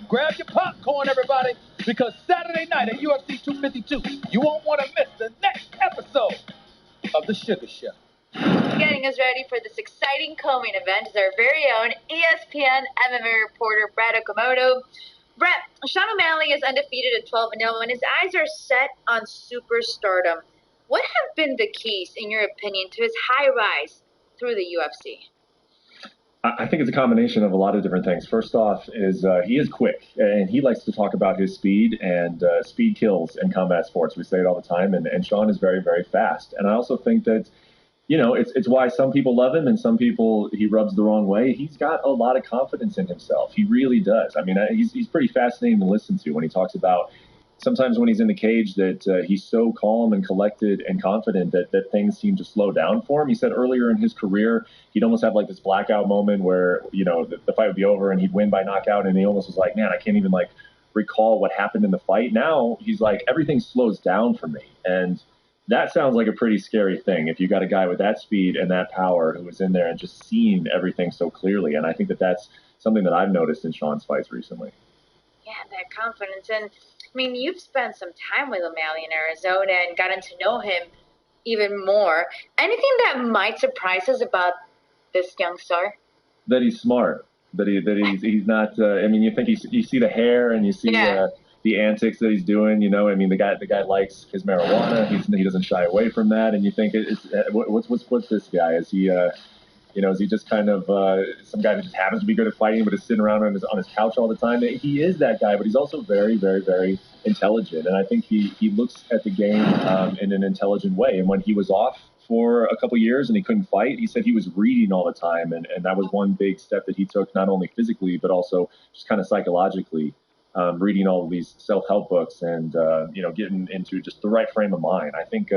T: Grab your popcorn, everybody, because Saturday night at UFC 252, you won't want to miss the next episode of The Sugar Show.
Q: Getting us ready for this exciting co-main event is our very own ESPN MMA reporter, Brett Okamoto. Brett, Sean O'Malley is undefeated at 12-0, and his eyes are set on superstardom. What have been the keys, in your opinion, to his high rise through the UFC?
B: I think it's a combination of a lot of different things. First off is he is quick, and he likes to talk about his speed, and speed kills in combat sports. We say it all the time, and Sean is very, very fast. And I also think that, you know, it's why some people love him and some people he rubs the wrong way. He's got a lot of confidence in himself. He really does. I mean, he's pretty fascinating to listen to when he talks about sometimes when he's in the cage that he's so calm and collected and confident that things seem to slow down for him. He said earlier in his career, he'd almost have like this blackout moment where, you know, the fight would be over and he'd win by knockout. And he almost was like, man, I can't even like recall what happened in the fight. Now he's like, everything slows down for me. And that sounds like a pretty scary thing if you got a guy with that speed and that power who was in there and just seeing everything so clearly. And I think that that's something that I've noticed in Sean's fights recently.
Q: Yeah, that confidence. And I mean, you've spent some time with O'Malley in Arizona and gotten to know him even more. Anything that might surprise us about this young star?
B: That he's smart. That he's not. I mean, you think you see the hair and you see the antics that he's doing. You know, I mean, the guy likes his marijuana. He doesn't shy away from that. And you think, what's this guy? Is he? You know, is he just kind of some guy that just happens to be good at fighting, but is sitting around on his couch all the time? He is that guy, but he's also very, very, very intelligent. And I think he looks at the game in an intelligent way. And when he was off for a couple years and he couldn't fight, he said he was reading all the time. And that was one big step that he took, not only physically, but also just kind of psychologically, reading all of these self-help books and, you know, getting into just the right frame of mind. I think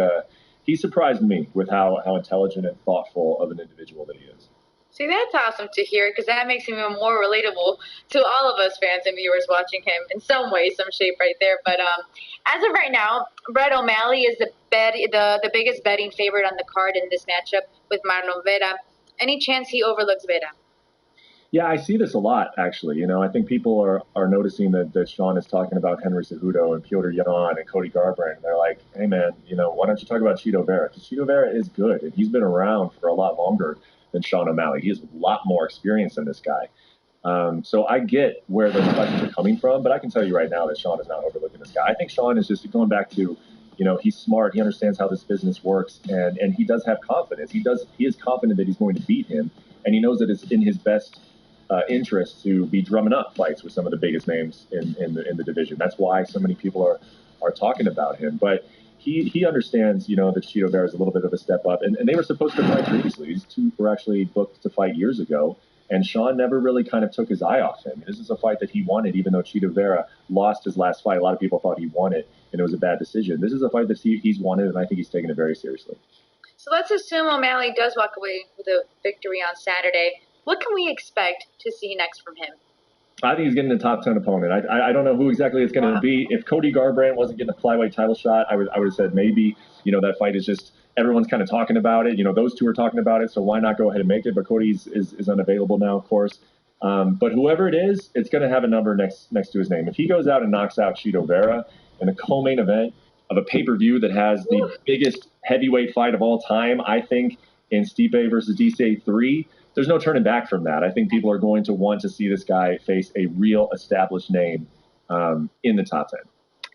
B: he surprised me with how intelligent and thoughtful of an individual that he is.
Q: See, that's awesome to hear because that makes him even more relatable to all of us fans and viewers watching him in some way, some shape right there. But as of right now, Brett O'Malley is the biggest betting favorite on the card in this matchup with Marlon Vera. Any chance he overlooks Vera?
B: Yeah, I see this a lot, actually. You know, I think people are noticing that Sean is talking about Henry Cejudo and Piotr Jan and Cody Garbrandt. And they're like, hey, man, you know, why don't you talk about Chito Vera? Because Chito Vera is good, and he's been around for a lot longer than Sean O'Malley. He has a lot more experience than this guy. So I get where those questions are coming from, but I can tell you right now that Sean is not overlooking this guy. I think Sean is just going back to, you know, he's smart. He understands how this business works, and he does have confidence. He is confident that he's going to beat him, and he knows that it's in his best interest to be drumming up fights with some of the biggest names in the division. That's why so many people are talking about him. But he understands, you know, that Chito Vera is a little bit of a step up, and they were supposed to fight previously. These two were actually booked to fight years ago, and Sean never really kind of took his eye off him. This is a fight that he wanted, even though Chito Vera lost his last fight. A lot of people thought he won it, and it was a bad decision. This is a fight that he's wanted, and I think he's taking it very seriously.
Q: So let's assume O'Malley does walk away with a victory on Saturday. What can we expect to see next from him?
B: I think he's getting a top 10 opponent. I don't know who exactly it's going to be. If Cody Garbrandt wasn't getting a flyweight title shot, I would have said maybe. You know, that fight is just everyone's kind of talking about it. You know, those two are talking about it, so why not go ahead and make it? But Cody's is unavailable now, of course. But whoever it is, it's going to have a number next to his name. If he goes out and knocks out Chito Vera in a co-main event of a pay-per-view that has the biggest heavyweight fight of all time, I think, in Stipe versus DC3, there's no turning back from that. I think people are going to want to see this guy face a real established name in the top 10.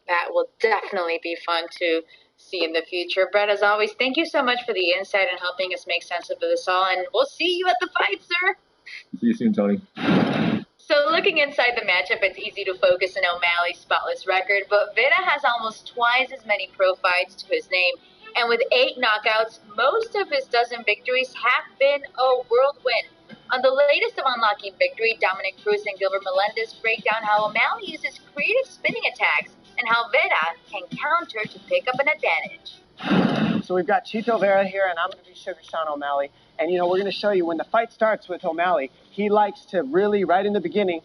Q: That will definitely be fun to See you in the future. Brett, as always, thank you so much for the insight and helping us make sense of this all, and we'll see you at the fight, sir.
F: See you soon, Tony.
Q: So looking inside the matchup, it's easy to focus on O'Malley's spotless record, but Veda has almost twice as many pro fights to his name. And with 8 knockouts, most of his dozen victories have been a world win. On the latest of Unlocking Victory, Dominic Cruz and Gilbert Melendez break down how O'Malley uses creative spinning attacks and how Veda can counter to pick up an advantage.
D: So we've got Chito Vera here, and I'm going to be Sugar Sean O'Malley. And, we're going to show you when the fight starts with O'Malley, he likes to really, right in the beginning,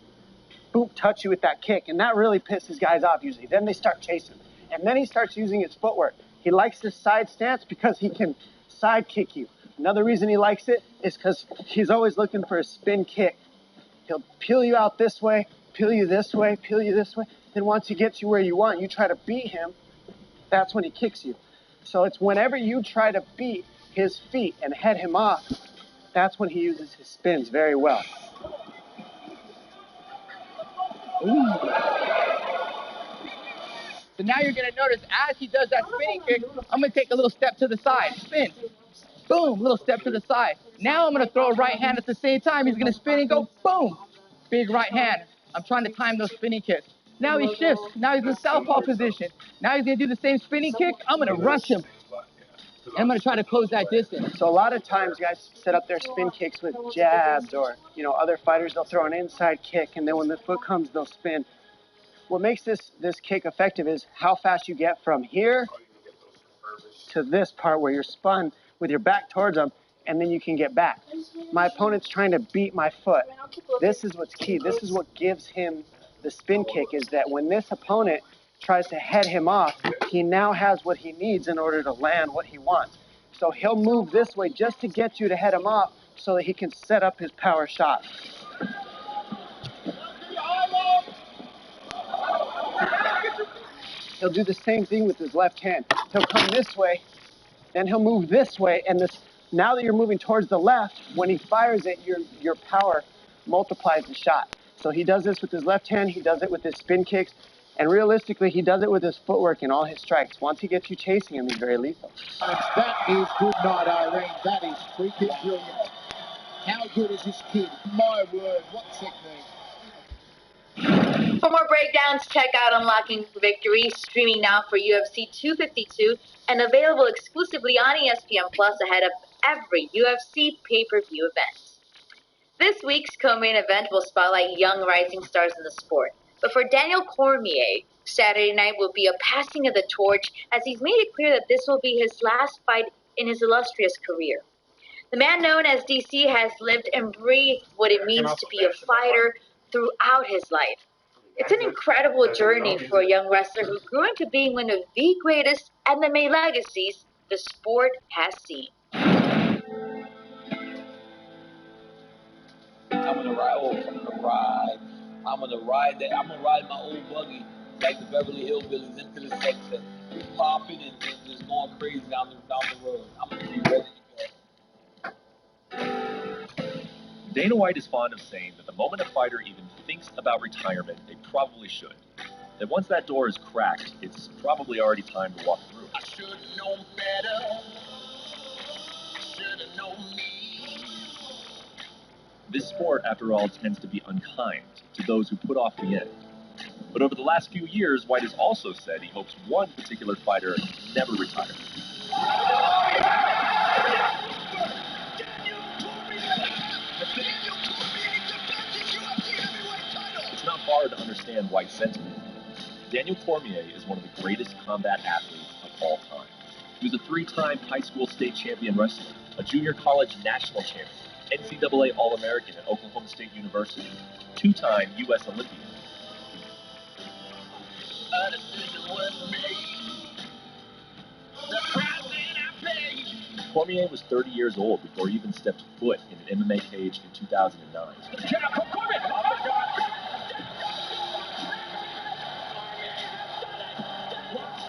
D: boop, touch you with that kick. And that really pisses guys off usually. Then they start chasing. And then he starts using his footwork. He likes this side stance because he can side kick you. Another reason he likes it is because he's always looking for a spin kick. He'll peel you out this way, peel you this way, peel you this way. Then once he gets you where you want, you try to beat him, that's when he kicks you. So it's whenever you try to beat his feet and head him off, that's when he uses his spins very well.
E: Ooh. So now you're going to notice as he does that spinning kick, I'm going to take a little step to the side, spin. Boom, little step to the side. Now I'm going to throw a right hand at the same time. He's going to spin and go, boom. Big right hand. I'm trying to time those spinning kicks. Now he shifts. Now he's in southpaw position. Now he's going to do the same spinning kick. I'm going to rush him. And I'm going to try to close that distance.
D: So a lot of times guys set up their spin kicks with jabs or, other fighters, they'll throw an inside kick, and then when the foot comes, they'll spin. What makes this kick effective is how fast you get from here to this part where you're spun with your back towards them, and then you can get back. My opponent's trying to beat my foot. This is what's key. This is what gives him the spin kick, is that when this opponent tries to head him off, he now has what he needs in order to land what he wants. So he'll move this way just to get you to head him off so that he can set up his power shot. He'll do the same thing with his left hand. He'll come this way, then he'll move this way, and now that you're moving towards the left, when he fires it, your power multiplies the shot. So he does this with his left hand, he does it with his spin kicks, and realistically, he does it with his footwork and all his strikes. Once he gets you chasing him, he's very lethal.
V: That is good night, Irene. That is freaking brilliant. How good is this kid? My word, what technique.
Q: For more breakdowns, check out Unlocking Victory, streaming now for UFC 252 and available exclusively on ESPN Plus ahead of every UFC pay-per-view event. This week's co-main event will spotlight young rising stars in the sport. But for Daniel Cormier, Saturday night will be a passing of the torch as he's made it clear that this will be his last fight in his illustrious career. The man known as DC has lived and breathed what it means to be a fighter throughout his life. It's an incredible journey for a young wrestler who grew into being one of the greatest MMA legacies the sport has seen.
A: I'm gonna ride my old buggy like the Beverly Hillbillies into the section, popping and just going crazy down the road. I'm gonna be ready to go.
W: Dana White is fond of saying that the moment a fighter even thinks about retirement, they probably should. That once that door is cracked, it's probably already time to walk through.
X: I should have known better. Should have known me.
W: This sport, after all, tends to be unkind to those who put off the end. But over the last few years, White has also said he hopes one particular fighter never retires. It's not hard to understand White's sentiment. Daniel Cormier is one of the greatest combat athletes of all time. He was a 3-time high school state champion wrestler, a junior college national champion, NCAA All-American at Oklahoma State University, 2-time U.S. Olympian.
X: A decision was made. The price that I paid.
W: Cormier was 30 years old before he even stepped foot in an MMA cage in 2009. But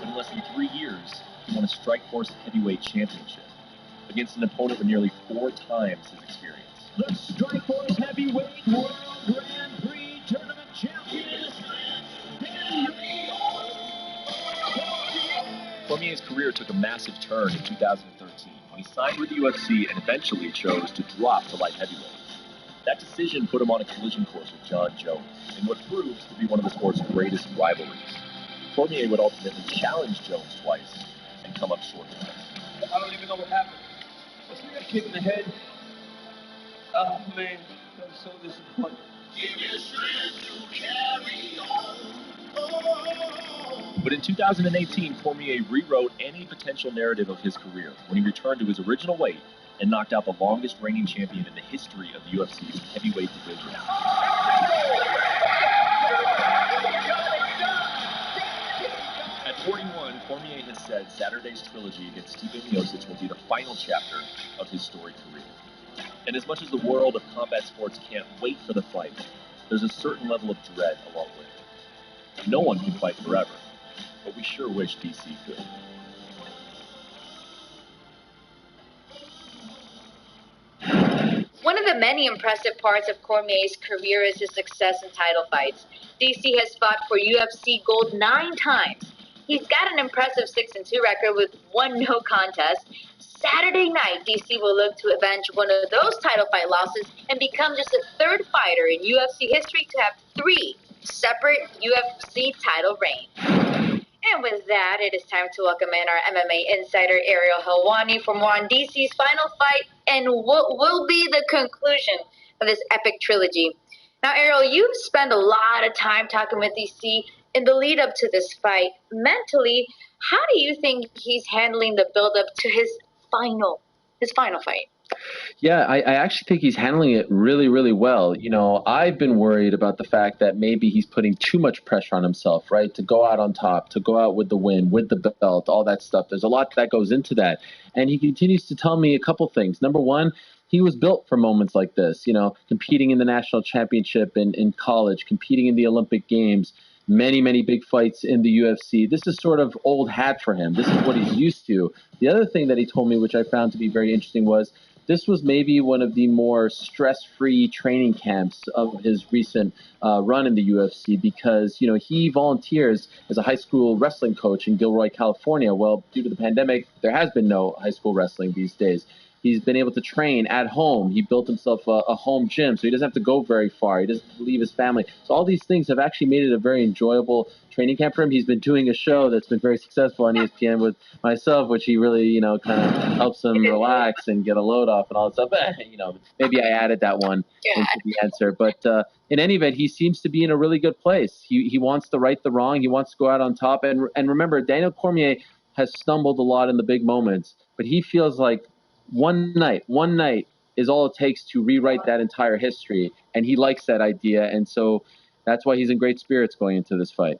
W: in less than 3 years, he won a Strikeforce Heavyweight Championship against an opponent with nearly 4 times his experience.
X: The Strikeforce Heavyweight World Grand Prix Tournament Champion.
W: Cormier's career took a massive turn in 2013 when he signed with the UFC and eventually chose to drop to light heavyweight. That decision put him on a collision course with John Jones in what proves to be one of the sport's greatest rivalries. Cormier would ultimately challenge Jones twice and come up short with this.
A: I don't even know what happened. Was he a kick in the head? Oh man, that was so disappointing.
W: But in 2018, Cormier rewrote any potential narrative of his career when he returned to his original weight and knocked out the longest reigning champion in the history of the UFC's heavyweight division. At 41, Cormier has said Saturday's trilogy against Stipe Miocic will be the final chapter of his storied career. And as much as the world of combat sports can't wait for the fight, there's a certain level of dread along with it. No one can fight forever, but we sure wish DC could.
Q: One of the many impressive parts of Cormier's career is his success in title fights. DC has fought for UFC gold 9 times. He's got an impressive 6-2 record with 1 no contest. Saturday night, DC will look to avenge one of those title fight losses and become just the 3rd fighter in UFC history to have 3 separate UFC title reigns. And with that, it is time to welcome in our MMA insider, Ariel Helwani, for more on DC's final fight and what will be the conclusion of this epic trilogy. Now, Ariel, you've spent a lot of time talking with DC in the lead up to this fight. Mentally, how do you think he's handling the build up to his final fight?
P: Yeah, I actually think he's handling it really, really well. You know, I've been worried about the fact that maybe he's putting too much pressure on himself, right? To go out on top, to go out with the win, with the belt, all that stuff. There's a lot that goes into that. And he continues to tell me a couple things. Number one, he was built for moments like this, you know, competing in the national championship in college, competing in the Olympic Games, many, many big fights in the UFC. This is sort of old hat for him. This is what he's used to. The other thing that he told me, which I found to be very interesting, was this was maybe one of the more stress-free training camps of his recent run in the UFC because, you know, he volunteers as a high school wrestling coach in Gilroy, California. Well, due to the pandemic, there has been no high school wrestling these days. He's been able to train at home. He built himself a home gym, so he doesn't have to go very far. He doesn't leave his family. So all these things have actually made it a very enjoyable training camp for him. He's been doing a show that's been very successful on ESPN with myself, which he really, you know, kind of helps him relax and get a load off and all that stuff. But, you know, maybe I added that one into the answer. But in any event, he seems to be in a really good place. He wants to right the wrong. He wants to go out on top. And remember, Daniel Cormier has stumbled a lot in the big moments, but he feels like one night is all it takes to rewrite that entire history. And he likes that idea. And so that's why he's in great spirits going into this fight.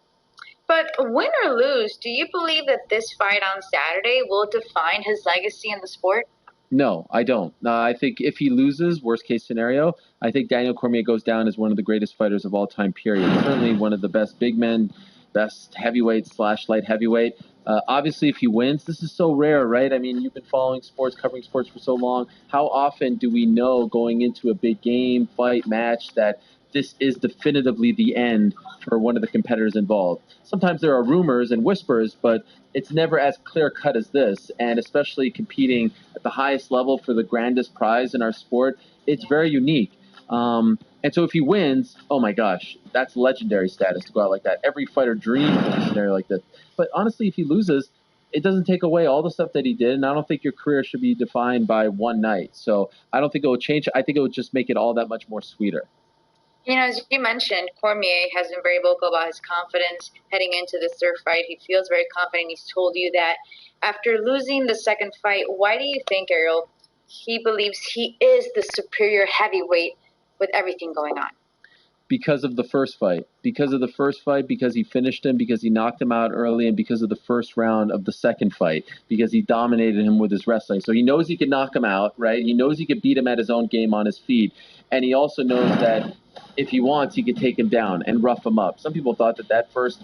Q: But win or lose, do you believe that this fight on Saturday will define his legacy in the sport?
P: No, I don't. I think if he loses, worst case scenario, I think Daniel Cormier goes down as one of the greatest fighters of all time, period. Certainly one of the best big men, best heavyweight / light heavyweight. Obviously, if he wins, this is so rare, right? I mean, you've been following sports, covering sports for so long. How often do we know going into a big game, fight, match that this is definitively the end for one of the competitors involved? Sometimes there are rumors and whispers, but it's never as clear-cut as this. And especially competing at the highest level for the grandest prize in our sport, it's very unique. And so if he wins, oh my gosh, that's legendary status to go out like that. Every fighter dreams of a scenario like this. But honestly, if he loses, it doesn't take away all the stuff that he did. And I don't think your career should be defined by one night. So I don't think it will change. I think it would just make it all that much more sweeter.
Q: You know, as you mentioned, Cormier has been very vocal about his confidence heading into this 3rd fight. He feels very confident. He's told you that. After losing the 2nd fight, why do you think, Ariel, he believes he is the superior heavyweight with everything going on?
P: Because of the first fight. Because he finished him, because he knocked him out early, and because of the first round of the 2nd fight, because he dominated him with his wrestling. So he knows he could knock him out, right? He knows he could beat him at his own game on his feet. And he also knows that if he wants, he could take him down and rough him up. Some people thought that first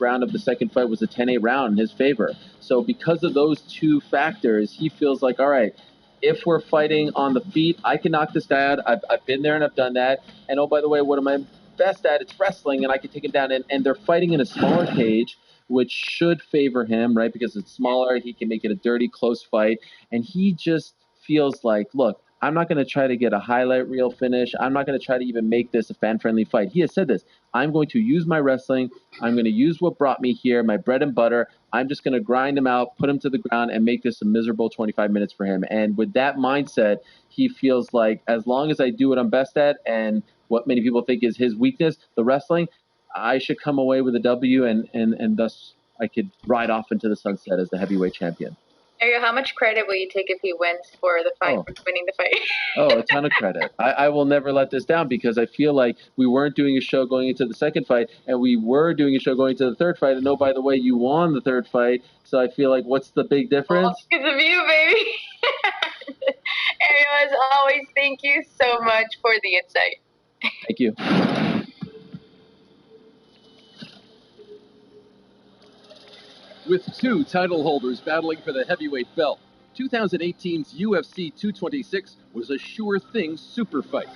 P: round of the 2nd fight was a 10-8 round in his favor. So because of those two factors, he feels like, all right, if we're fighting on the feet, I can knock this guy out. I've been there and I've done that. And oh, by the way, what am I best at? It's wrestling, and I can take him down. And they're fighting in a smaller cage which should favor him, right? Because it's smaller, he can make it a dirty, close fight, and he just feels like, look, I'm not going to try to get a highlight reel finish. I'm not going to try to even make this a fan-friendly fight. He has said this. I'm going to use my wrestling. I'm going to use what brought me here, my bread and butter. I'm just going to grind him out, put him to the ground, and make this a miserable 25 minutes for him. And with that mindset, he feels like as long as I do what I'm best at and what many people think is his weakness, the wrestling, I should come away with a W, and thus I could ride off into the sunset as the heavyweight champion.
Q: Ariel, how much credit will you take if he wins for the fight, for winning the fight?
P: Oh, a ton of credit. I will never let this down because I feel like we weren't doing a show going into the second fight, and we were doing a show going into the third fight. And oh, by the way, you won the third fight. So I feel like, what's the big difference?
Q: Because of you, baby. Ariel, as always, thank you so much for the insight.
P: Thank you.
T: With two title holders battling for the heavyweight belt, 2018's UFC 226 was a sure thing super fight.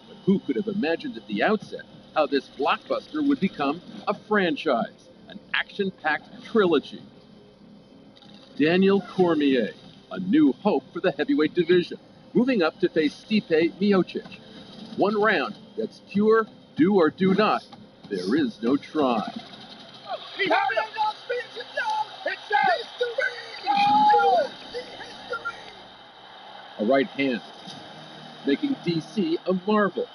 T: But who could have imagined at the outset how this blockbuster would become a franchise, an action-packed trilogy? Daniel Cormier, a new hope for the heavyweight division, moving up to face Stipe Miocic. One round, that's pure do or do not. There is no try. A right hand, making DC a marvel,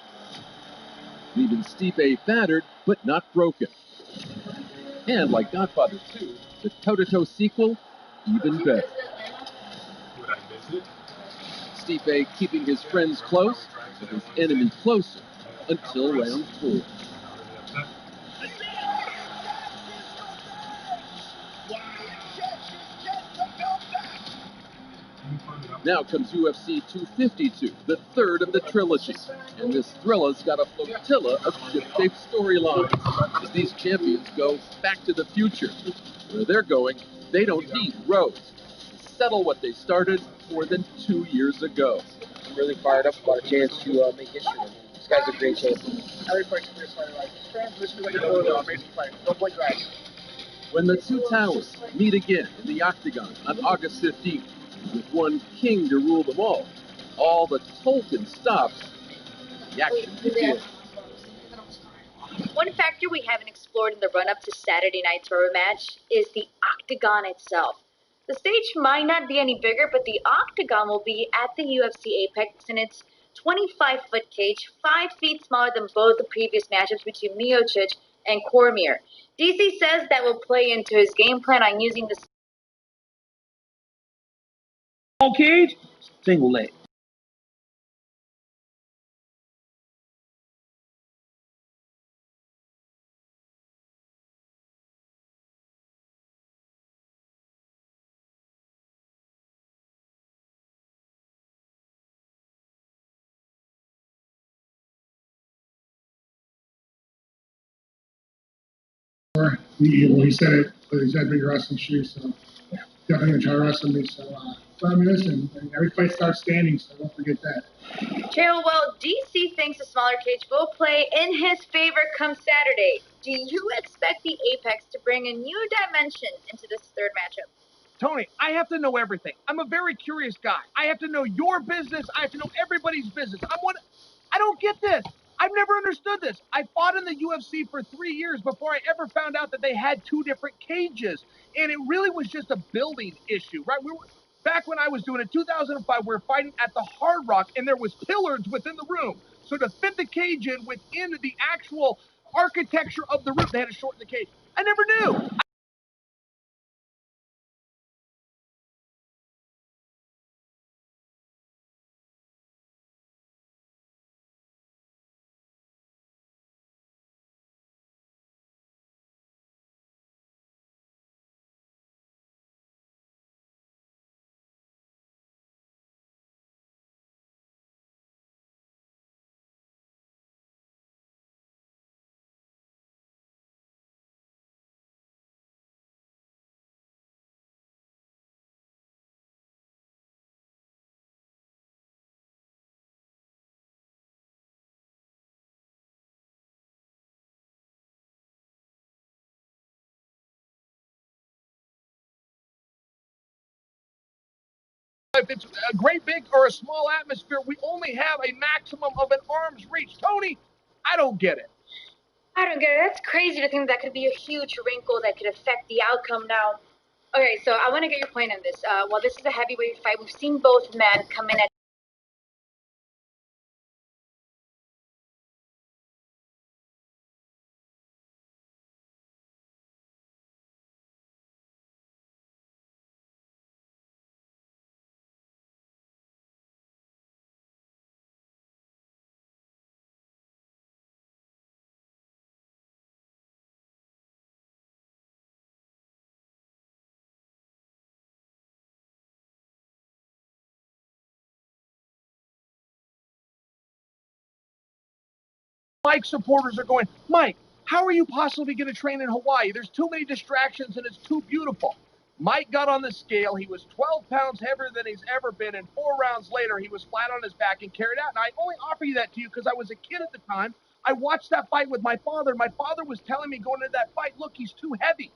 T: leaving Stipe battered but not broken. And like Godfather 2, the toe-to-toe sequel, even better. Stipe keeping his friends close and his enemy closer until round 4. Now comes UFC 252, the third of the trilogy. And this thriller's got a flotilla of ship-shaped storylines as these champions go back to the future. Where they're going, they don't need roads to settle what they started more than 2 years ago.
H: I'm really fired up about a chance to make history. This guy's a great champion. Every fight's a great fight. Like, transmission like an amazing fight. No point drag.
T: When the two towers meet again in the Octagon on August 15th, with one king to rule them all the Tolkien stops, the action begins.
Q: One factor we haven't explored in the run-up to Saturday night's rubber match is the Octagon itself. The stage might not be any bigger, but the Octagon will be at the UFC Apex in its 25-foot cage, 5 feet smaller than both the previous matchups between Miocic and Cormier. DC says that will play into his game plan on using the
A: Small cage, single leg.
C: He said it, but he's had big wrestling shoes, so definitely gonna try wrestling me. So, and every fight starts standing, so don't forget that.
Q: Chael, well, DC thinks the smaller cage will play in his favor come Saturday. Do you expect the Apex to bring a new dimension into this third matchup?
R: Tony, I have to know everything. I'm a very curious guy. I have to know your business. I have to know everybody's business. I don't get this. I've never understood this. I fought in the UFC for 3 years before I ever found out that they had 2 different cages. And it really was just a building issue, right? Back when I was doing it, 2005, we were fighting at the Hard Rock, and there was pillars within the room. So to fit the cage in within the actual architecture of the room, they had to shorten the cage. I never knew. if it's a great big or a small atmosphere, we only have a maximum of an arm's reach. Tony, I don't get it.
Q: I don't get it. That's crazy to think that could be a huge wrinkle that could affect the outcome now. Okay, so I want to get your point on this. While this is a heavyweight fight, we've seen both men come in at
R: Mike supporters are going, Mike, how are you possibly going to train in Hawaii? There's too many distractions and it's too beautiful. Mike got on the scale. He was 12 pounds heavier than he's ever been. And 4 rounds later, he was flat on his back and carried out. And I only offer you that to you because I was a kid at the time. I watched that fight with my father. My father was telling me going into that fight, look, he's too heavy.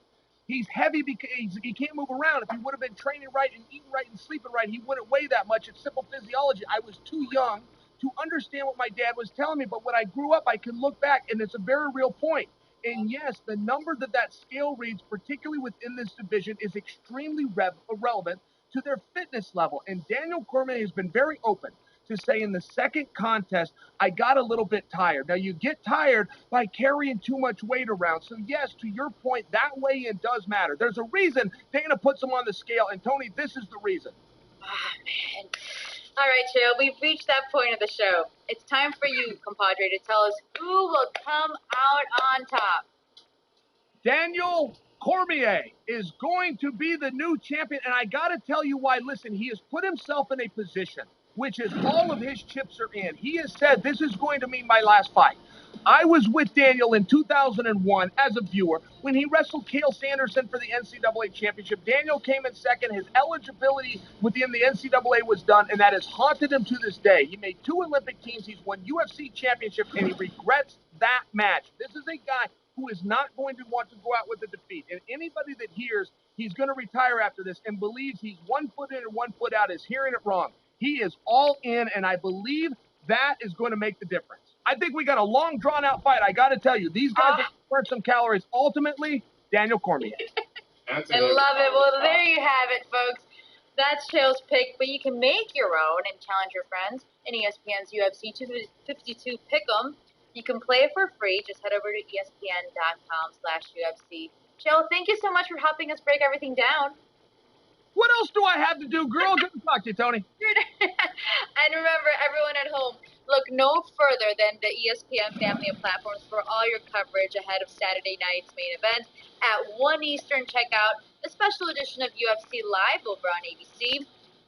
R: He's heavy because he can't move around. If he would have been training right and eating right and sleeping right, he wouldn't weigh that much. It's simple physiology. I was too young to understand what my dad was telling me. But when I grew up, I can look back, and it's a very real point. And yes, the number that scale reads, particularly within this division, is extremely relevant to their fitness level. And Daniel Cormier has been very open to say in the second contest, I got a little bit tired. Now, you get tired by carrying too much weight around. So, yes, to your point, that weigh-in does matter. There's a reason Dana puts him on the scale. And, Tony, this is the reason.
Q: man. All right, Chael, we've reached that point of the show. It's time for you, compadre, to tell us who will come out on top.
R: Daniel Cormier is going to be the new champion, and I got to tell you why. Listen, he has put himself in a position which is all of his chips are in. He has said, this is going to be my last fight. I was with Daniel in 2001 as a viewer when he wrestled Cael Sanderson for the NCAA championship. Daniel came in second. His eligibility within the NCAA was done, and that has haunted him to this day. He made 2 Olympic teams. He's won UFC championship, and he regrets that match. This is a guy who is not going to want to go out with a defeat. And anybody that hears he's going to retire after this and believes he's 1 foot in and 1 foot out is hearing it wrong. He is all in, and I believe that is going to make the difference. I think we got a long, drawn-out fight. I got to tell you, these guys are burn some calories. Ultimately, Daniel Cormier.
Q: I love it. Well, there you have it, folks. That's Chael's pick, but you can make your own and challenge your friends in ESPN's UFC 252 Pick'em. You can play it for free. Just head over to ESPN.com/UFC. Chael, thank you so much for helping us break everything down.
R: What else do I have to do, girl? Good to talk to you, Tony.
Q: And remember, everyone at home, look no further than the ESPN family of platforms for all your coverage ahead of Saturday night's main event. At 1 Eastern, check out a special edition of UFC Live over on ABC.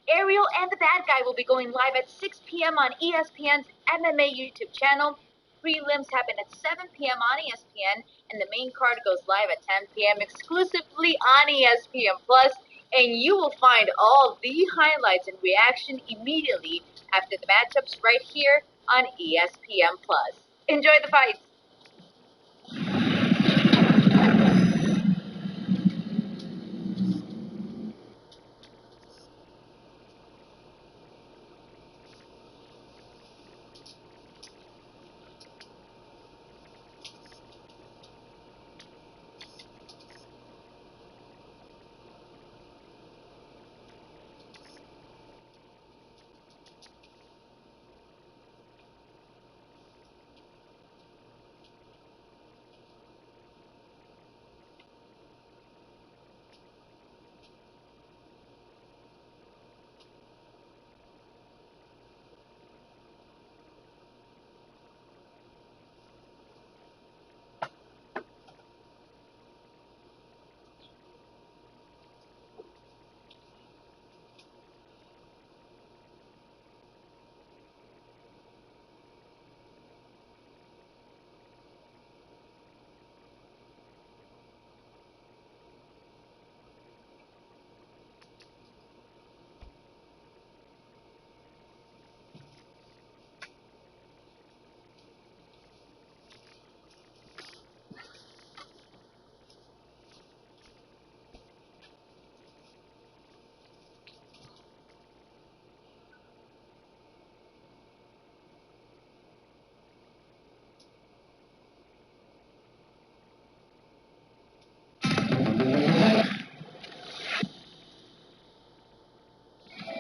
Q: Ariel and the Bad Guy will be going live at 6 p.m. on ESPN's MMA YouTube channel. Prelims happen at 7 p.m. on ESPN, and the main card goes live at 10 p.m. exclusively on ESPN Plus. And you will find all the highlights and reaction immediately after the matchups right here on ESPN Plus. Enjoy the fights.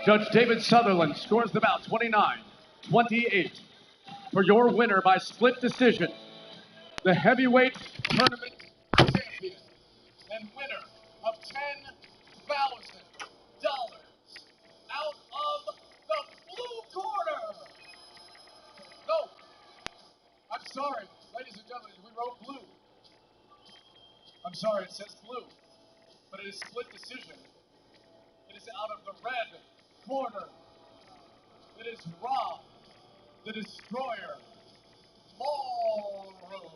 T: Judge David Sutherland scores the bout 29-28 for your winner by split decision, the heavyweight tournament champion and winner of $10,000 out of the blue corner. No, I'm sorry, ladies and gentlemen, we wrote blue. I'm sorry, it says blue, but it is split decision. It is out of the red corner. It is Rob, the Destroyer, Morrow.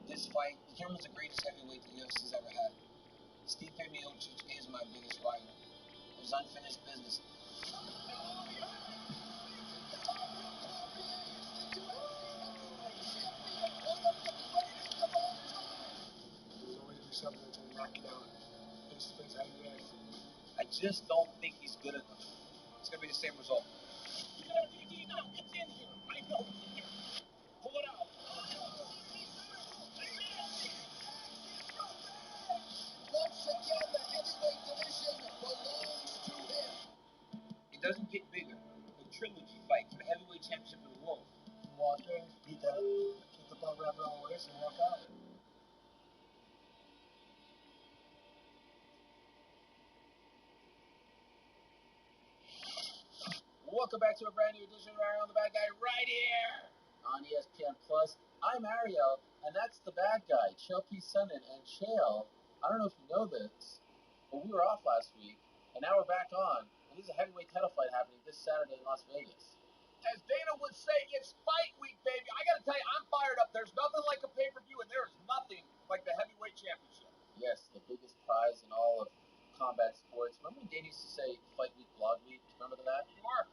H: This fight, him was the greatest heavyweight the UFC's ever had. Stipe Miocic is my biggest rival. It was unfinished business. I just don't think he's good enough. It's gonna be the same result. It doesn't get bigger. The trilogy fight for the heavyweight championship of the world. Walk in, beat that, keep the belt wrapped around the waist, and walk out. Welcome back to a brand new edition of Mario the Bad Guy right here on ESPN Plus. I'm Mario, and that's the bad guy, Chael P. Sonnen. And Chael, I don't know if you know this, but we were off last week, and now we're back on. And there's a heavyweight title fight happening this Saturday in Las Vegas.
R: As Dana would say, it's fight week, baby. I gotta tell you, I'm fired up. There's nothing like a pay-per-view, and there's nothing like the heavyweight championship.
H: Yes, the biggest prize in all of combat sports. Remember when Dana used to say fight week, blog week? Remember that?
R: Sure.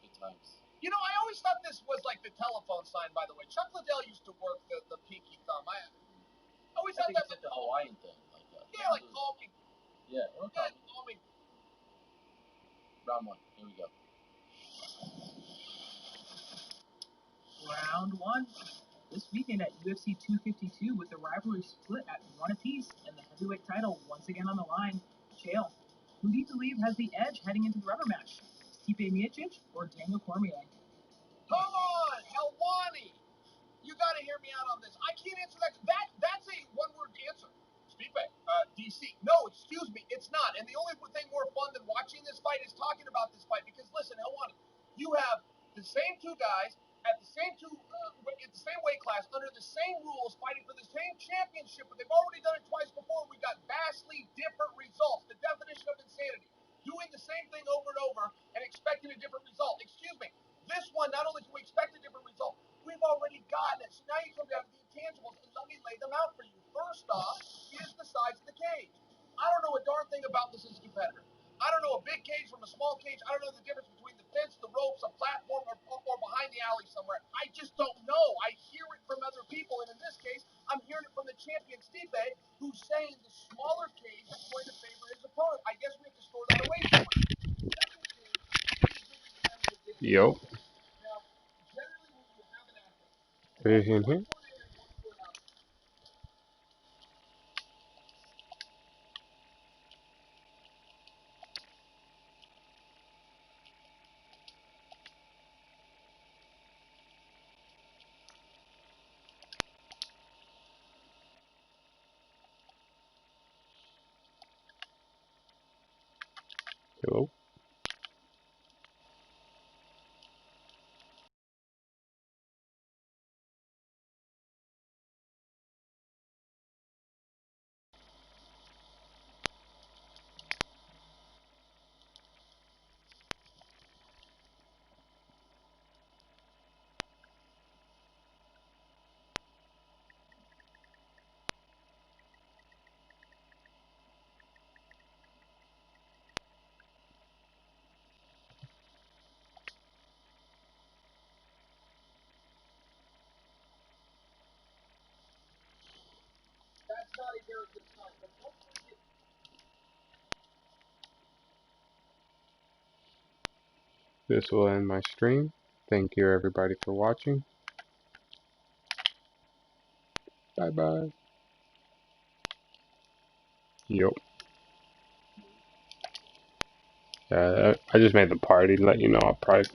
H: Good times.
R: You know, I always thought this was like the telephone sign, by the way. Chuck Liddell used to work the pinky thumb. I always thought that was
H: the Hawaiian thing.
R: Yeah, like call me.
H: Yeah, or call me.
R: Call me.
H: Round one. Here we go.
K: Round one. This weekend at UFC 252 with the rivalry split at one apiece and the heavyweight title once again on the line. Chael, who do you believe has the edge heading into the rubber match? Stipe Miocic or Daniel Cormier?
R: Come on, Helwani. You got to hear me out on this. I can't answer that. That's a one-word answer. Stipe, DC. No, excuse me, it's not. And the only thing more fun than watching this fight is talking about this fight because, listen, Helwani, you have the same two guys at the same in the same weight class under the same rules fighting for the same championship, but they've already done it twice before. We got vastly different results. The definition of insanity. Doing the same thing over and over and expecting a different result. Excuse me. This one, not only do we expect a different result, we've already gotten it. So now you come down to the intangibles and let me lay them out for you. First off, is the size of the cage. I don't know a darn thing about this as a competitor. I don't know a big cage from a small cage. I don't know the difference between the fence, the ropes, a platform, or behind the alley somewhere. I just don't know. I hear it from other people, and in this case, I'm hearing it from the champion, Stipe, who's saying the smaller cage is going to favor his opponent. I guess we have to store that away somewhere.
S: Yo. Mm-hmm. Hello.
R: That's not a very good sign. But don't forget,
S: this will end my stream. Thank you everybody for watching. Bye bye. Yup. I just made the party, let you know I'll probably